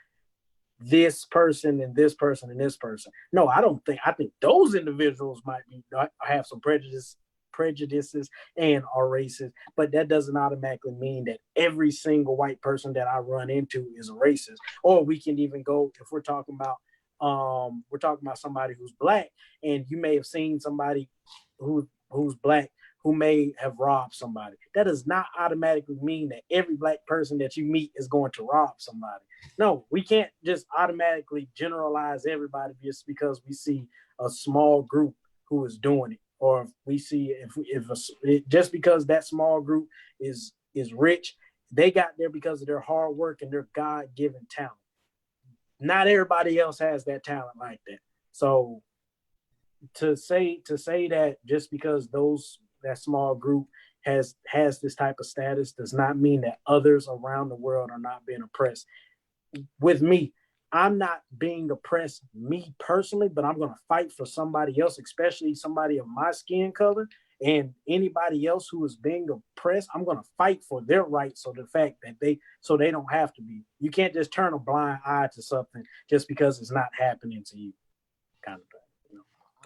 this person and this person and this person. No, I think those individuals might have some prejudices and are racist, but that doesn't automatically mean that every single white person that I run into is a racist. Or we can even go, if we're talking about somebody who's Black, and you may have seen somebody who's Black who may have robbed somebody. That does not automatically mean that every Black person that you meet is going to rob somebody. No, we can't just automatically generalize everybody just because we see a small group who is doing it, or if we see just because that small group is rich, they got there because of their hard work and their God-given talent. Not everybody else has that talent like that. So to say that just because that small group has this type of status does not mean that others around the world are not being oppressed. With me, I'm not being oppressed, me personally, but I'm going to fight for somebody else, especially somebody of my skin color, and anybody else who is being oppressed. I'm going to fight for their rights. So the fact that they don't have to be. You can't just turn a blind eye to something just because it's not happening to you, kind of thing.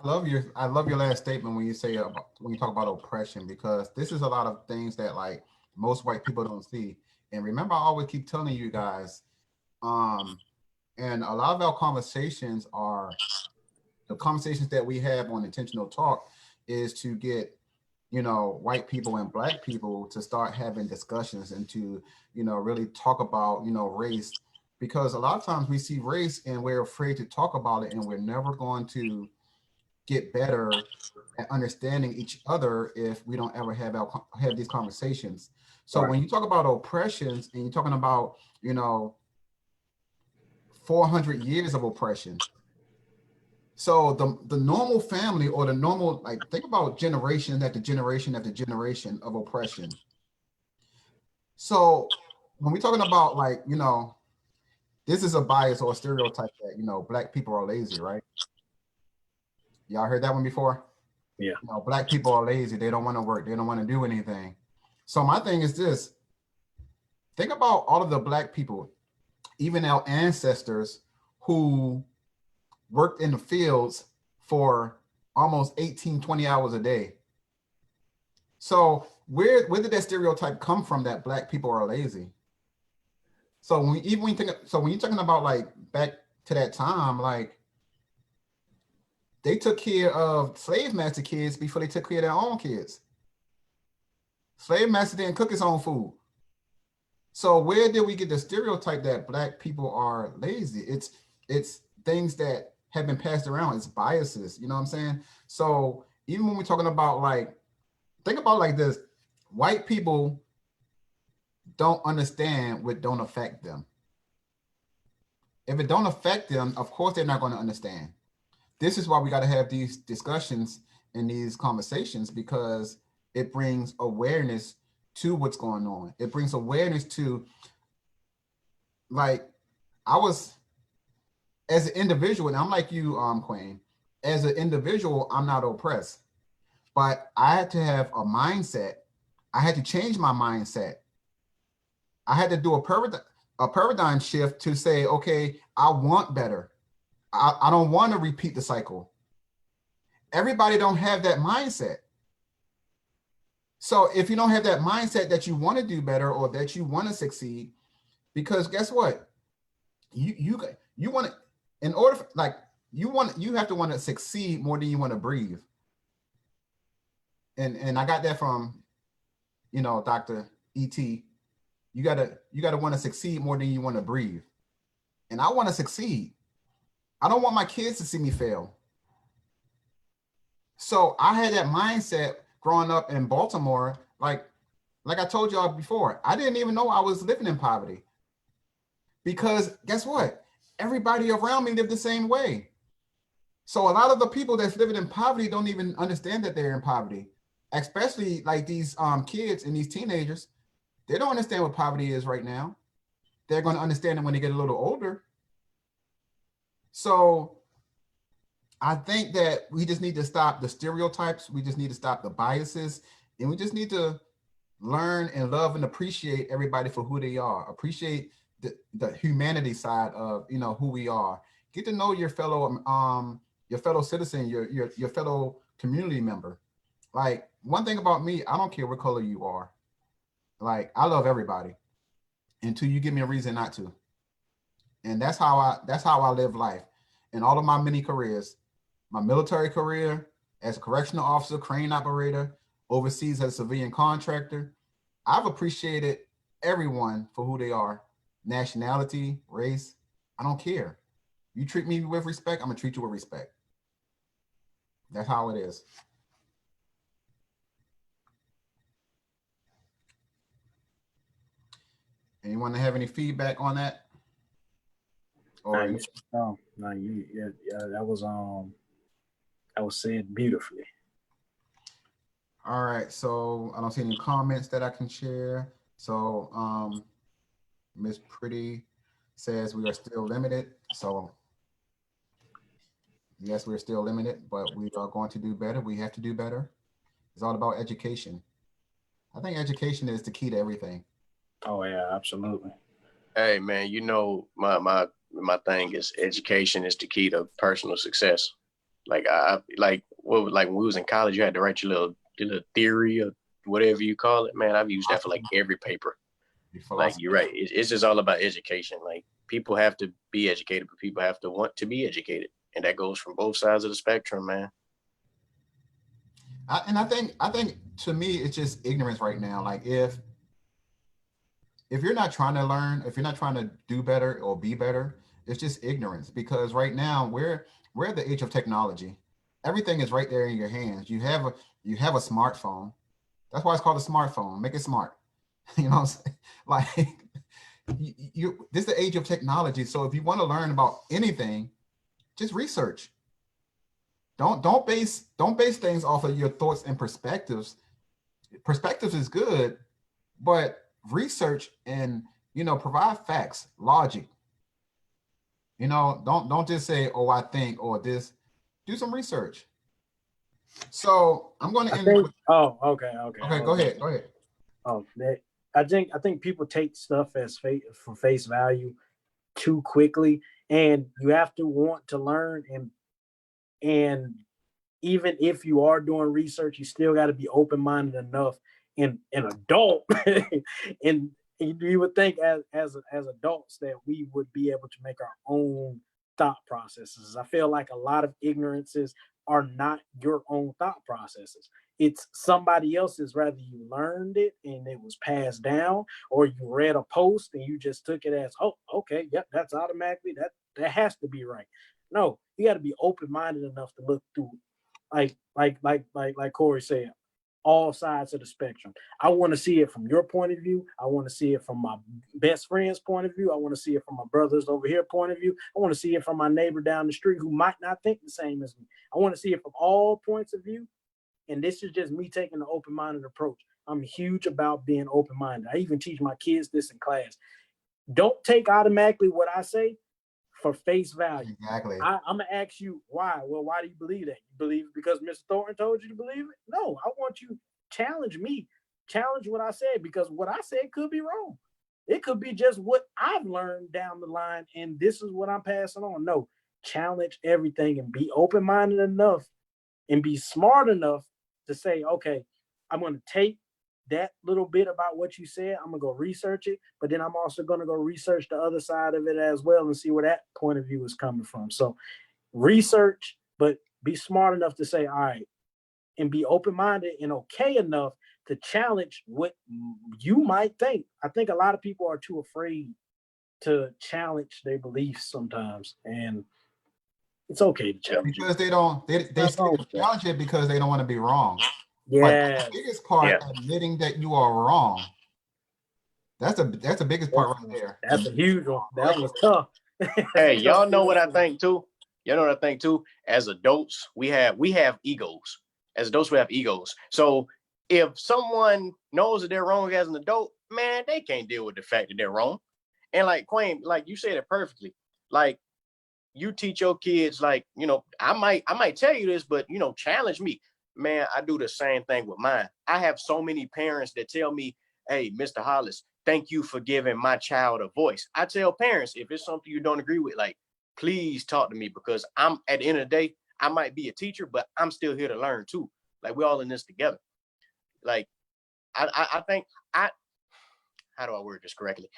I love your last statement when you talk about oppression, because this is a lot of things that like most white people don't see. And remember, I always keep telling you guys, and a lot of our conversations are the conversations that we have on intentional talk is to get white people and Black people to start having discussions and to really talk about race, because a lot of times we see race and we're afraid to talk about it, and we're never going to get better at understanding each other if we don't ever have these conversations. So when you talk about oppressions and you're talking about 400 years of oppression, so the normal family, or the normal, like, think about generation after generation after generation of oppression. So when we're talking about this is a bias or a stereotype that Black people are lazy, right? Y'all heard that one before? Yeah. Black people are lazy. They don't want to work. They don't want to do anything. So my thing is this. Think about all of the Black people, even our ancestors, who worked in the fields for almost 18, 20 hours a day. So where did that stereotype come from that Black people are lazy? So when you're talking about like back to that time, like, they took care of slave master kids before they took care of their own kids. Slave master didn't cook his own food. So where did we get the stereotype that Black people are lazy? It's things that have been passed around. It's biases, you know what I'm saying? So even when we're talking about, like, think about like this, white people don't understand what don't affect them. If it don't affect them, of course they're not going to understand. This is why we got to have these discussions and these conversations, because it brings awareness to what's going on. It brings awareness to like I was as an individual, and I'm like you, Queen. As an individual, I'm not oppressed, but I had to have a mindset. I had to change my mindset. I had to do a paradigm shift to say, okay, I want better. I don't want to repeat the cycle. Everybody don't have that mindset. So if you don't have that mindset that you want to do better or that you want to succeed, because guess what? You want to, in order for, like you have to want to succeed more than you want to breathe. And I got that from, Dr. E.T. You gotta want to succeed more than you want to breathe. And I want to succeed. I don't want my kids to see me fail. So I had that mindset growing up in Baltimore. Like I told y'all before, I didn't even know I was living in poverty. Because guess what? Everybody around me lived the same way. So a lot of the people that's living in poverty don't even understand that they're in poverty, especially like these kids and these teenagers. They don't understand what poverty is right now. They're going to understand it when they get a little older. So I think that we just need to stop the stereotypes. We just need to stop the biases, and we just need to learn and love and appreciate everybody for who they are. Appreciate the humanity side of who we are. Get to know your fellow citizen, your fellow community member. Like, one thing about me, I don't care what color you are. Like, I love everybody until you give me a reason not to. And that's how I live life. In all of my many careers, my military career as a correctional officer, crane operator, overseas as a civilian contractor, I've appreciated everyone for who they are. Nationality, race, I don't care. You treat me with respect, I'm gonna treat you with respect. That's how it is. Anyone have any feedback on that? Or No, yeah, that was said beautifully. All right, so I don't see any comments that I can share. So Miss Pretty says we are still limited. So yes, we're still limited, but we are going to do better. We have to do better. It's all about education. I think education is the key to everything. Oh yeah, absolutely. Hey man, my thing is education is the key to personal success. Like like when we was in college, you had to write your little theory or whatever you call it. Man, I've used that for like every paper. Like you're right, it's just all about education. Like people have to be educated, but people have to want to be educated, and that goes from both sides of the spectrum, man. I think to me it's just ignorance right now. Like if you're not trying to learn, if you're not trying to do better or be better, it's just ignorance. Because right now we're at the age of technology. Everything is right there in your hands. You have a smartphone. That's why it's called a smartphone. Make it smart. You know what I'm saying? Like this is the age of technology. So if you want to learn about anything, just research. Don't base things off of your thoughts and perspectives. Perspectives is good, but research and provide facts, logic. Don't just say, oh, I think, or this. Do some research. So I'm going to end. Oh, okay. Okay, go ahead. Go ahead. Oh, I think people take stuff as for face value too quickly, and you have to want to learn, and even if you are doing research, you still got to be open-minded enough in an adult and you would think as adults that we would be able to make our own thought processes. I feel like a lot of ignorances are not your own thought processes. It's somebody else's, whether you learned it and it was passed down, or you read a post and you just took it as, oh, okay, yep, that's automatically that has to be right. No, you got to be open-minded enough to look through, like Corey said, all sides of the spectrum. I want to see it from your point of view. I want to see it from my best friend's point of view. I want to see it from my brother's over here point of view. I want to see it from my neighbor down the street who might not think the same as me. I want to see it from all points of view. And this is just me taking an open-minded approach. I'm huge about being open-minded. I even teach my kids this in class. Don't take automatically what I say for face value. Exactly. I'm gonna ask you why. Well, why do you believe that? You believe it because Mr. Thornton told you to believe it? No, I want you to challenge me, challenge what I said, because what I said could be wrong. It could be just what I've learned down the line, and this is what I'm passing on. No, challenge everything and be open-minded enough and be smart enough to say, okay, I'm going to take that little bit about what you said. I'm going to go research it, but then I'm also going to go research the other side of it as well and see where that point of view is coming from. So research, but be smart enough to say, all right, and be open-minded and okay enough to challenge what you might think. I think a lot of people are too afraid to challenge their beliefs sometimes, and it's okay to challenge because they don't they challenge it because they don't want to be wrong. But the biggest part, admitting that you are wrong. That's the biggest part right there. That's a huge one. That was tough. Hey, y'all know what I think too? You know what I think too? As adults, we have egos. As adults, we have egos. So if someone knows that they're wrong as an adult, man, they can't deal with the fact that they're wrong. And like Quayne, like you said it perfectly. Like you teach your kids, like, you know, I might tell you this, but you know, challenge me. Man, I do the same thing with mine. I have so many parents that tell me, hey, Mr. Hollis, thank you for giving my child a voice. I tell parents, if it's something you don't agree with, like, please talk to me, because I'm at the end of the day, I might be a teacher, but I'm still here to learn too. Like, we're all in this together. Like, I think how do I word this correctly?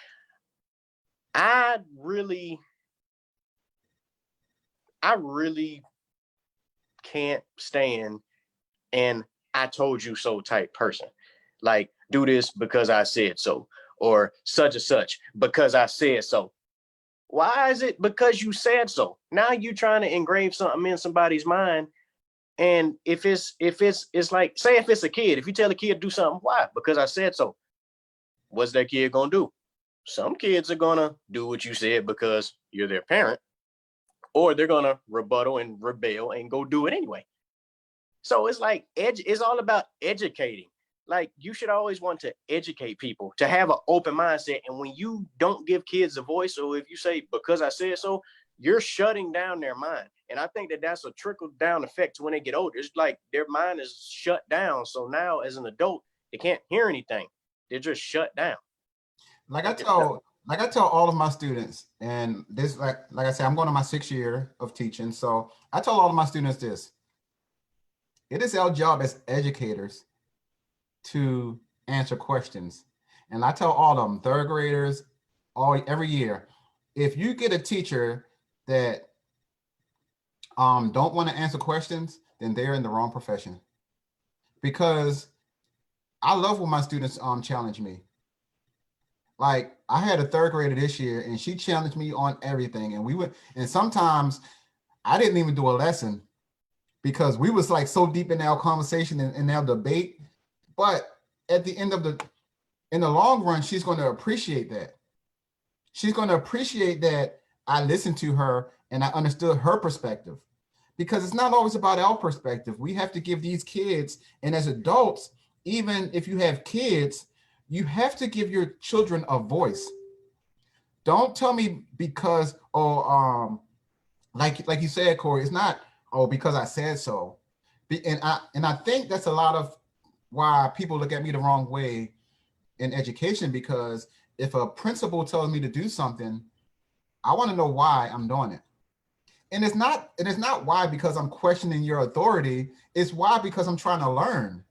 I really can't stand and I told you so type person. Like, do this because I said so, or such and such because I said so. Why is it because you said so? Now you're trying to engrave something in somebody's mind. And if it's like, say if it's a kid, if you tell a kid to do something, why? Because I said so. What's that kid gonna do? Some kids are gonna do what you said because you're their parent, or they're gonna rebuttal and rebel and go do it anyway. So it's like it's all about educating. Like, you should always want to educate people, to have an open mindset. And when you don't give kids a voice, or if you say because I said so, you're shutting down their mind. And I think that that's a trickle down effect to when they get older. It's like their mind is shut down. So now as an adult, they can't hear anything. They're just shut down. Like I tell all of my students, and this, like I said, I'm going to my 6th year of teaching. So I tell all of my students this: it is our job as educators to answer questions. And I tell all of them, 3rd graders, every year, if you get a teacher that don't want to answer questions, then they're in the wrong profession. Because I love when my students challenge me. Like, I had a 3rd grader this year, and she challenged me on everything. And sometimes I didn't even do a lesson because we was like so deep in our conversation and our debate. But at the end of in the long run, she's going to appreciate that. She's going to appreciate that I listened to her and I understood her perspective, because it's not always about our perspective. We have to give these kids, and as adults, even if you have kids, you have to give your children a voice. Don't tell me because, like you said, Corey, it's not, because I said so. And I think that's a lot of why people look at me the wrong way in education, because if a principal tells me to do something, I want to know why I'm doing it. And it's not why because I'm questioning your authority. It's why because I'm trying to learn.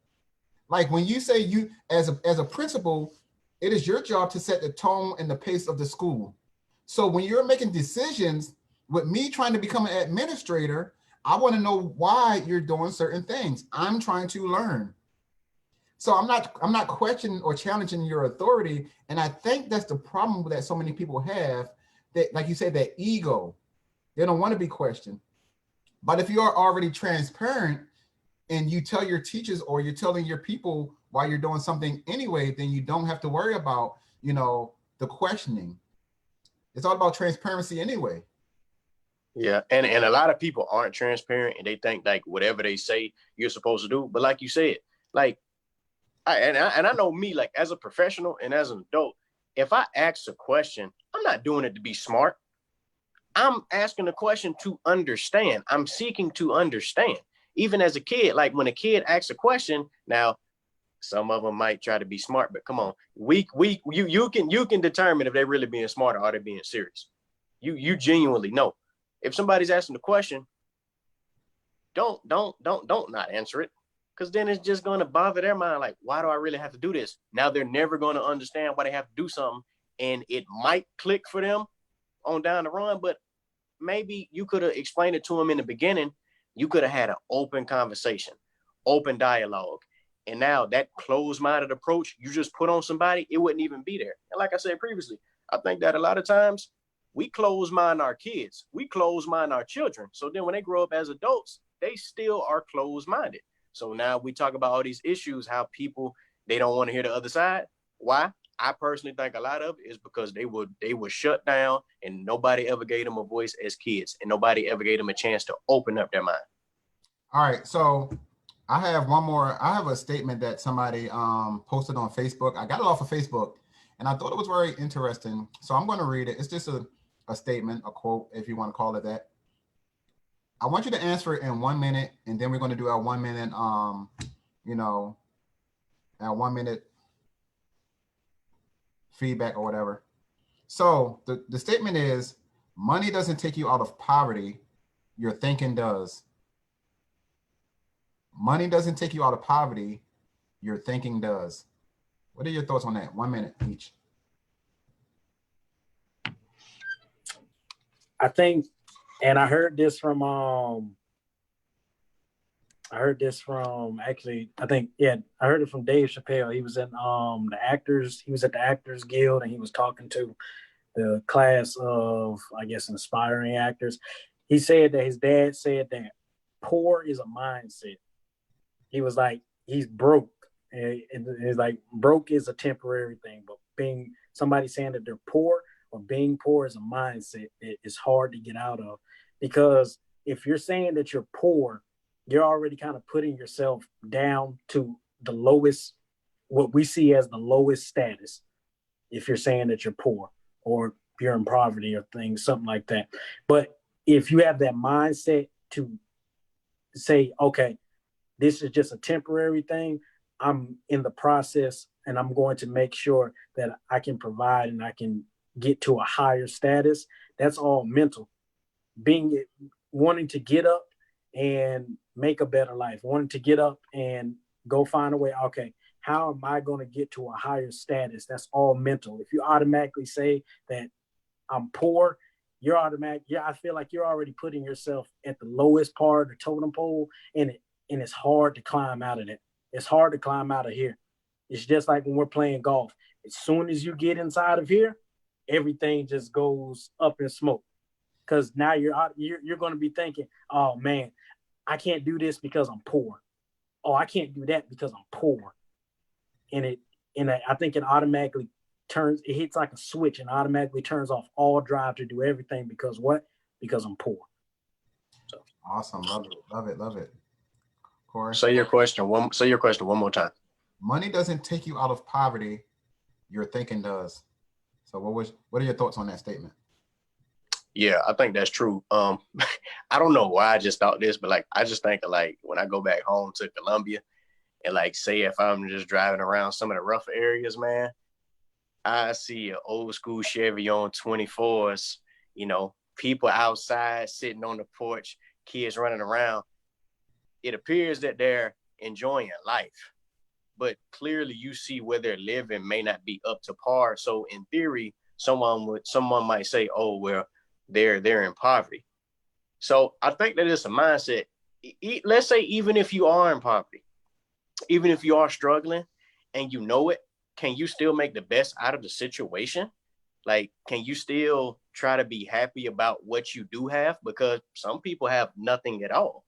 Like, when you say you as a principal, it is your job to set the tone and the pace of the school. So when you're making decisions with me trying to become an administrator, I want to know why you're doing certain things. I'm trying to learn. So I'm not questioning or challenging your authority. And I think that's the problem that so many people have, that, like you said, that ego. They don't want to be questioned. But if you're already transparent and you tell your teachers or you're telling your people why you're doing something anyway, then you don't have to worry about, the questioning. It's all about transparency anyway. Yeah, and a lot of people aren't transparent, and they think like whatever they say you're supposed to do. But like you said, like I know me, like as a professional and as an adult, if I ask a question, I'm not doing it to be smart. I'm asking a question to understand. I'm seeking to understand. Even as a kid, like when a kid asks a question, now some of them might try to be smart, but come on, you can determine if they're really being smart or are they being serious. You genuinely know. If somebody's asking a question, don't not answer it, because then it's just going to bother their mind. Like, why do I really have to do this? Now they're never going to understand why they have to do something, and it might click for them on down the run, but maybe you could have explained it to them in the beginning. You could have had an open conversation, open dialogue. And now that closed-minded approach you just put on somebody, it wouldn't even be there. And like I said previously, I think that a lot of times we close-mind our kids, we close-mind our children. So then when they grow up as adults, they still are closed-minded. So now we talk about all these issues, how people, they don't want to hear the other side. Why? I personally think a lot of it is because they were shut down and nobody ever gave them a voice as kids, and nobody ever gave them a chance to open up their mind. All right, so I have one more. I have a statement that somebody posted on Facebook. I got it off of Facebook, and I thought it was very interesting. So I'm going to read it. It's just a statement, a quote, if you want to call it that. I want you to answer it in 1 minute, and then we're going to do our 1 minute, our 1 minute feedback or whatever. So the statement is, money doesn't take you out of poverty, your thinking does. Money doesn't take you out of poverty, your thinking does. What are your thoughts on that? 1 minute each. I think, and I heard this from actually, I think, yeah, I heard it from Dave Chappelle. He was in he was at the Actors Guild, and he was talking to the class of, I guess, inspiring actors. He said that his dad said that poor is a mindset. He was like, he's broke. And it's like, broke is a temporary thing, but being somebody saying that they're poor or being poor is a mindset. It's hard to get out of, because if you're saying that you're poor, you're already kind of putting yourself down to the lowest, what we see as the lowest status. If you're saying that you're poor or you're in poverty or things, something like that. But if you have that mindset to say, okay, this is just a temporary thing, I'm in the process and I'm going to make sure that I can provide and I can get to a higher status. That's all mental. Wanting to get up and make a better life, wanting to get up and go find a way. Okay, how am I going to get to a higher status? That's all mental. If you automatically say that I'm poor, you're automatic. Yeah, I feel like you're already putting yourself at the lowest part of the totem pole, and it's hard to climb out of it. It's hard to climb out of here. It's just like when we're playing golf. As soon as you get inside of here, everything just goes up in smoke. Because now you're going to be thinking, oh man, I can't do this because I'm poor. Oh, I can't do that because I'm poor. And I think it automatically it hits like a switch and automatically turns off all drive to do everything. Because what? Because I'm poor. So awesome. Love it. Corey? Say your question one more time. Money doesn't take you out of poverty, your thinking does. So what are your thoughts on that statement? Yeah, I think that's true. I don't know why I just thought this, but like, I just think of like when I go back home to Columbia and like, say if I'm just driving around some of the rougher areas, man, I see an old school Chevy on 24s, people outside sitting on the porch, kids running around. It appears that they're enjoying life, but clearly you see where they're living may not be up to par. So in theory, someone might say, oh, well, they're in poverty. So I think that it's a mindset. Let's say even if you are in poverty, even if you are struggling and you know it, can you still make the best out of the situation? Like, can you still try to be happy about what you do have? Because some people have nothing at all.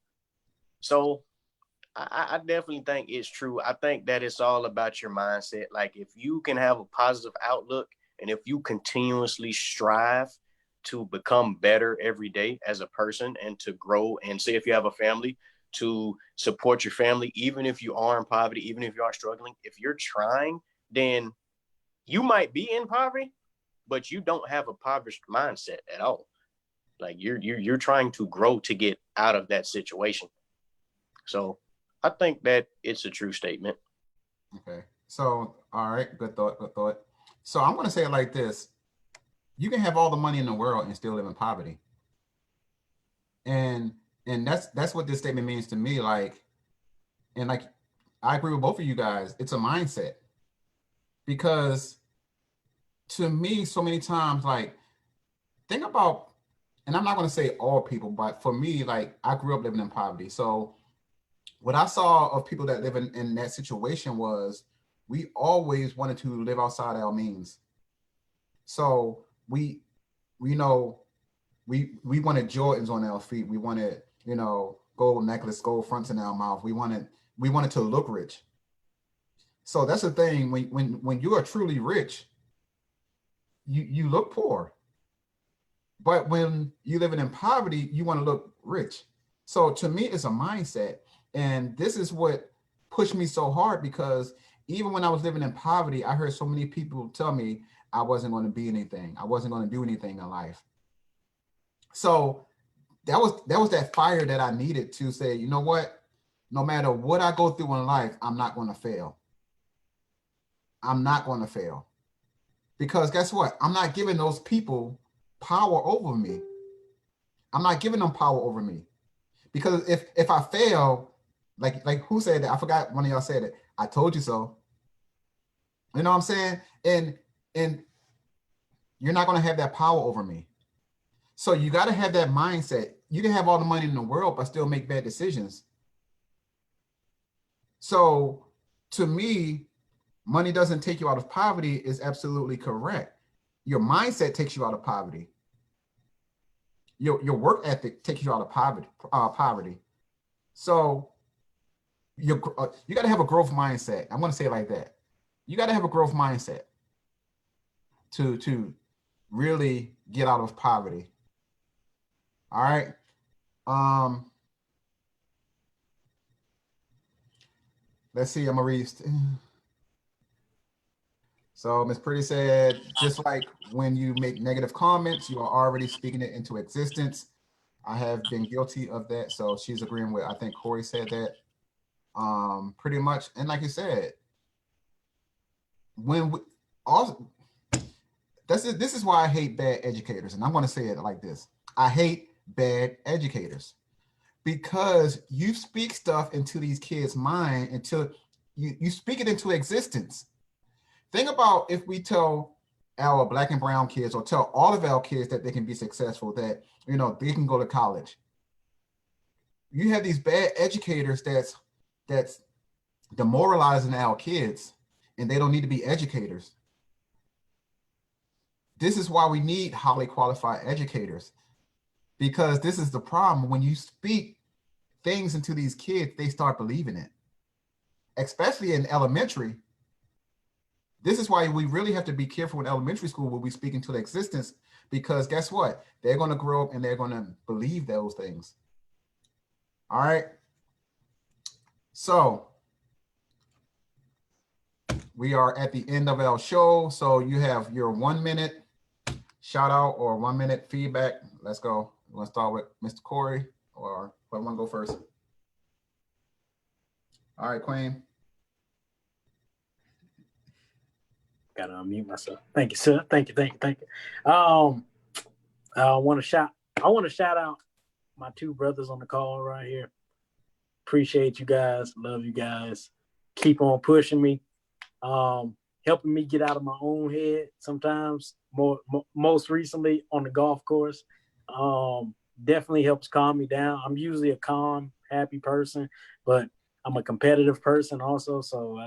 So I definitely think it's true. I think that it's all about your mindset. Like, if you can have a positive outlook and if you continuously strive to become better every day as a person and to grow, and say if you have a family, to support your family, even if you are in poverty, even if you are struggling, if you're trying, then you might be in poverty, but you don't have a impoverished mindset at all. Like you're trying to grow to get out of that situation. So I think that it's a true statement. Okay. So, all right, good thought, good thought. So I'm going to say it like this. You can have all the money in the world and still live in poverty. And that's what this statement means to me. Like, and like I agree with both of you guys. It's a mindset. Because to me, so many times, like, think about, and I'm not going to say all people, but for me, like, I grew up living in poverty. So what I saw of people that live in that situation was we always wanted to live outside our means. So we know we wanted Jordans on our feet. We wanted, gold necklace, gold fronts in our mouth. We wanted to look rich. So that's the thing. When you are truly rich, you look poor. But when you living in poverty, you want to look rich. So to me, it's a mindset. And this is what pushed me so hard, because even when I was living in poverty, I heard so many people tell me I wasn't going to be anything. I wasn't going to do anything in life. So that was that fire that I needed to say, you know what? No matter what I go through in life, I'm not going to fail. I'm not going to fail. Because guess what? I'm not giving those people power over me. I'm not giving them power over me. Because if I fail, like who said that? I forgot, one of y'all said it. I told you so. You know what I'm saying? And you're not going to have that power over me. So you got to have that mindset. You can have all the money in the world, but still make bad decisions. So to me, money doesn't take you out of poverty is absolutely correct. Your mindset takes you out of poverty. Your work ethic takes you out of poverty. So you got to have a growth mindset. I'm going to say it like that. You got to have a growth mindset to really get out of poverty. All right. Let's see. I'm gonna read. So Miss Pretty said, just like when you make negative comments, you are already speaking it into existence. I have been guilty of that. So she's agreeing with, I think Corey said that. Pretty much. And like you said, when we also, this is why I hate bad educators. And I'm going to say it like this. I hate bad educators, because you speak stuff into these kids' mind until you speak it into existence. Think about if we tell our Black and brown kids, or tell all of our kids that they can be successful, that they can go to college. You have these bad educators that's demoralizing our kids, and they don't need to be educators. This is why we need highly qualified educators, because this is the problem. When you speak things into these kids, they start believing it, especially in elementary. This is why we really have to be careful in elementary school when we speak into the existence, because guess what? They're going to grow up and they're going to believe those things. All right. So we are at the end of our show. So you have your 1 minute shout out or 1 minute feedback. Let's go. You want to start with Mr. Corey, or I want to go first? All right, Queen. Gotta unmute myself. Thank you, sir. Thank you. I want to shout out my two brothers on the call right here. Appreciate you guys. Love you guys. Keep on pushing me. Helping me get out of my own head sometimes. Most recently on the golf course. Definitely helps calm me down. I'm usually a calm, happy person, but I'm a competitive person also. So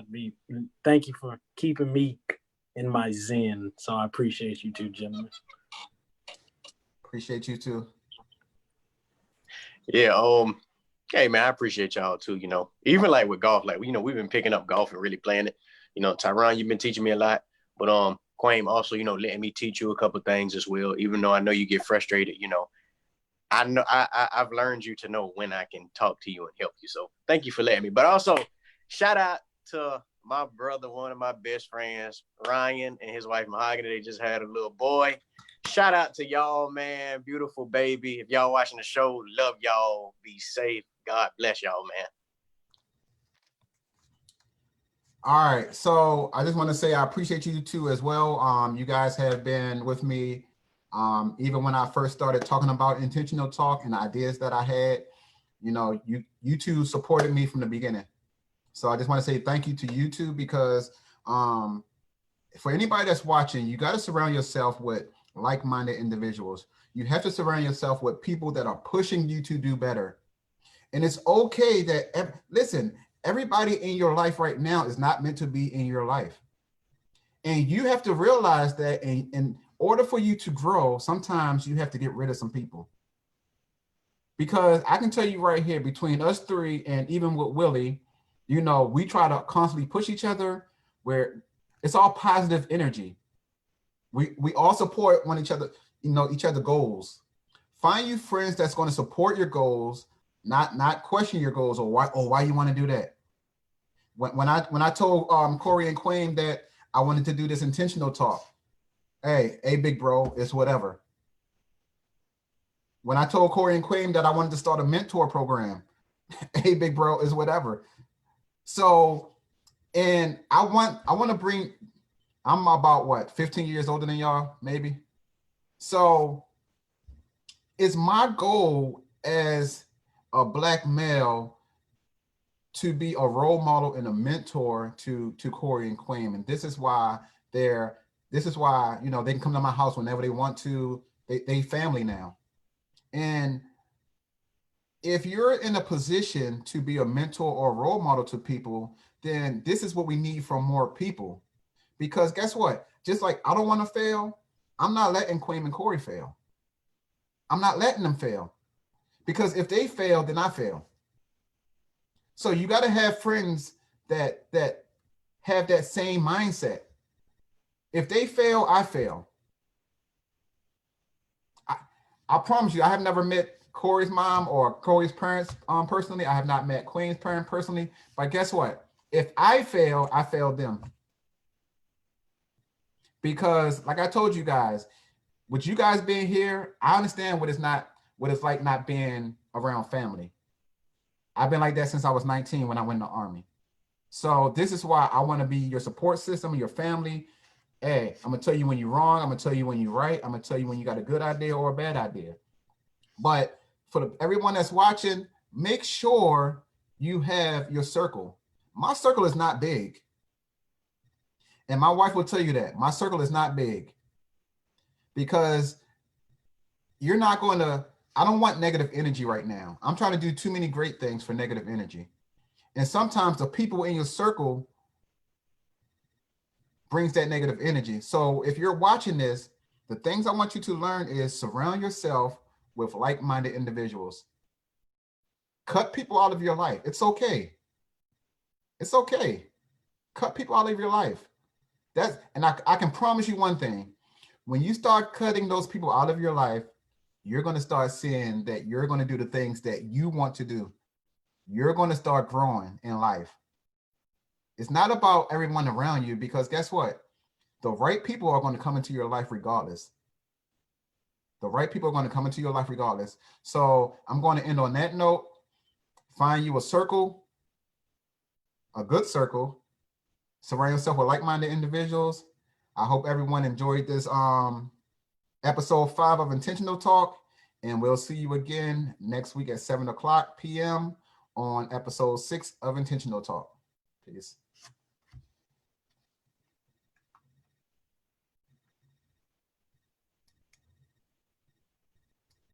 thank you for keeping me in my zen. So I appreciate you two, gentlemen. Appreciate you too. Yeah. Hey man, I appreciate y'all too. Even like with golf, like we've been picking up golf and really playing it. Tyron, you've been teaching me a lot, but Quame also, letting me teach you a couple things as well. Even though I know you get frustrated, I know I've learned you to know when I can talk to you and help you. So thank you for letting me. But also, shout out to my brother, one of my best friends, Ryan, and his wife Mahogany, they just had a little boy. Shout out to y'all, man. Beautiful baby. If y'all watching the show, love y'all. Be safe. God bless y'all, man. All right. So I just want to say I appreciate you two as well. You guys have been with me even when I first started talking about intentional talk and the ideas that I had. You know, you two supported me from the beginning. So I just want to say thank you to you two because for anybody that's watching, you got to surround yourself with like-minded individuals. You have to surround yourself with people that are pushing you to do better. And it's okay that, listen, everybody in your life right now is not meant to be in your life. And you have to realize that in order for you to grow, sometimes you have to get rid of some people. Because I can tell you right here, between us three and even with Willie, you know, we try to constantly push each other where it's all positive energy. We all support one each other, you know, each other goals. Find you friends that's going to support your goals, not question your goals or why you want to do that. When I told Corey and Queen that I wanted to do this intentional talk, hey, big bro, it's whatever. When I told Corey and Queen that I wanted to start a mentor program, hey, big bro, is whatever. So, and I want to bring, I'm about what, 15 years older than y'all, maybe. So it's my goal as a Black male to be a role model and a mentor to Corey and Queen. And this is why you know, they can come to my house whenever they want to. They family now. And if you're in a position to be a mentor or a role model to people, then this is what we need from more people. Because guess what? Just like I don't want to fail, I'm not letting Queen and Corey fail. I'm not letting them fail. Because if they fail, then I fail. So you got to have friends that have that same mindset. If they fail, I fail. I promise you, I have never met Corey's mom or Corey's parents personally. I have not met Queen's parents personally. But guess what? If I fail, I failed them. Because like I told you guys, with you guys being here, I understand what it's like not being around family. I've been like that since I was 19 when I went in the Army. So this is why I want to be your support system, your family. Hey, I'm gonna tell you when you're wrong. I'm gonna tell you when you're right. I'm gonna tell you when you got a good idea or a bad idea. But for everyone that's watching, make sure you have your circle. My circle is not big. And my wife will tell you that. My circle is not big. Because you're not going to, I don't want negative energy right now. I'm trying to do too many great things for negative energy. And sometimes the people in your circle brings that negative energy. So if you're watching this, the things I want you to learn is surround yourself with like-minded individuals. Cut people out of your life. It's okay. It's okay. Cut people out of your life. And I can promise you one thing. When you start cutting those people out of your life, you're going to start seeing that you're going to do the things that you want to do. You're going to start growing in life. It's not about everyone around you, because guess what? The right people are going to come into your life regardless. The right people are going to come into your life regardless. So I'm going to end on that note. Find you a circle, a good circle. Surround yourself with like-minded individuals. I hope everyone enjoyed this episode 5 of Intentional Talk. And we'll see you again next week at 7 o'clock p.m. on episode 6 of Intentional Talk. Peace.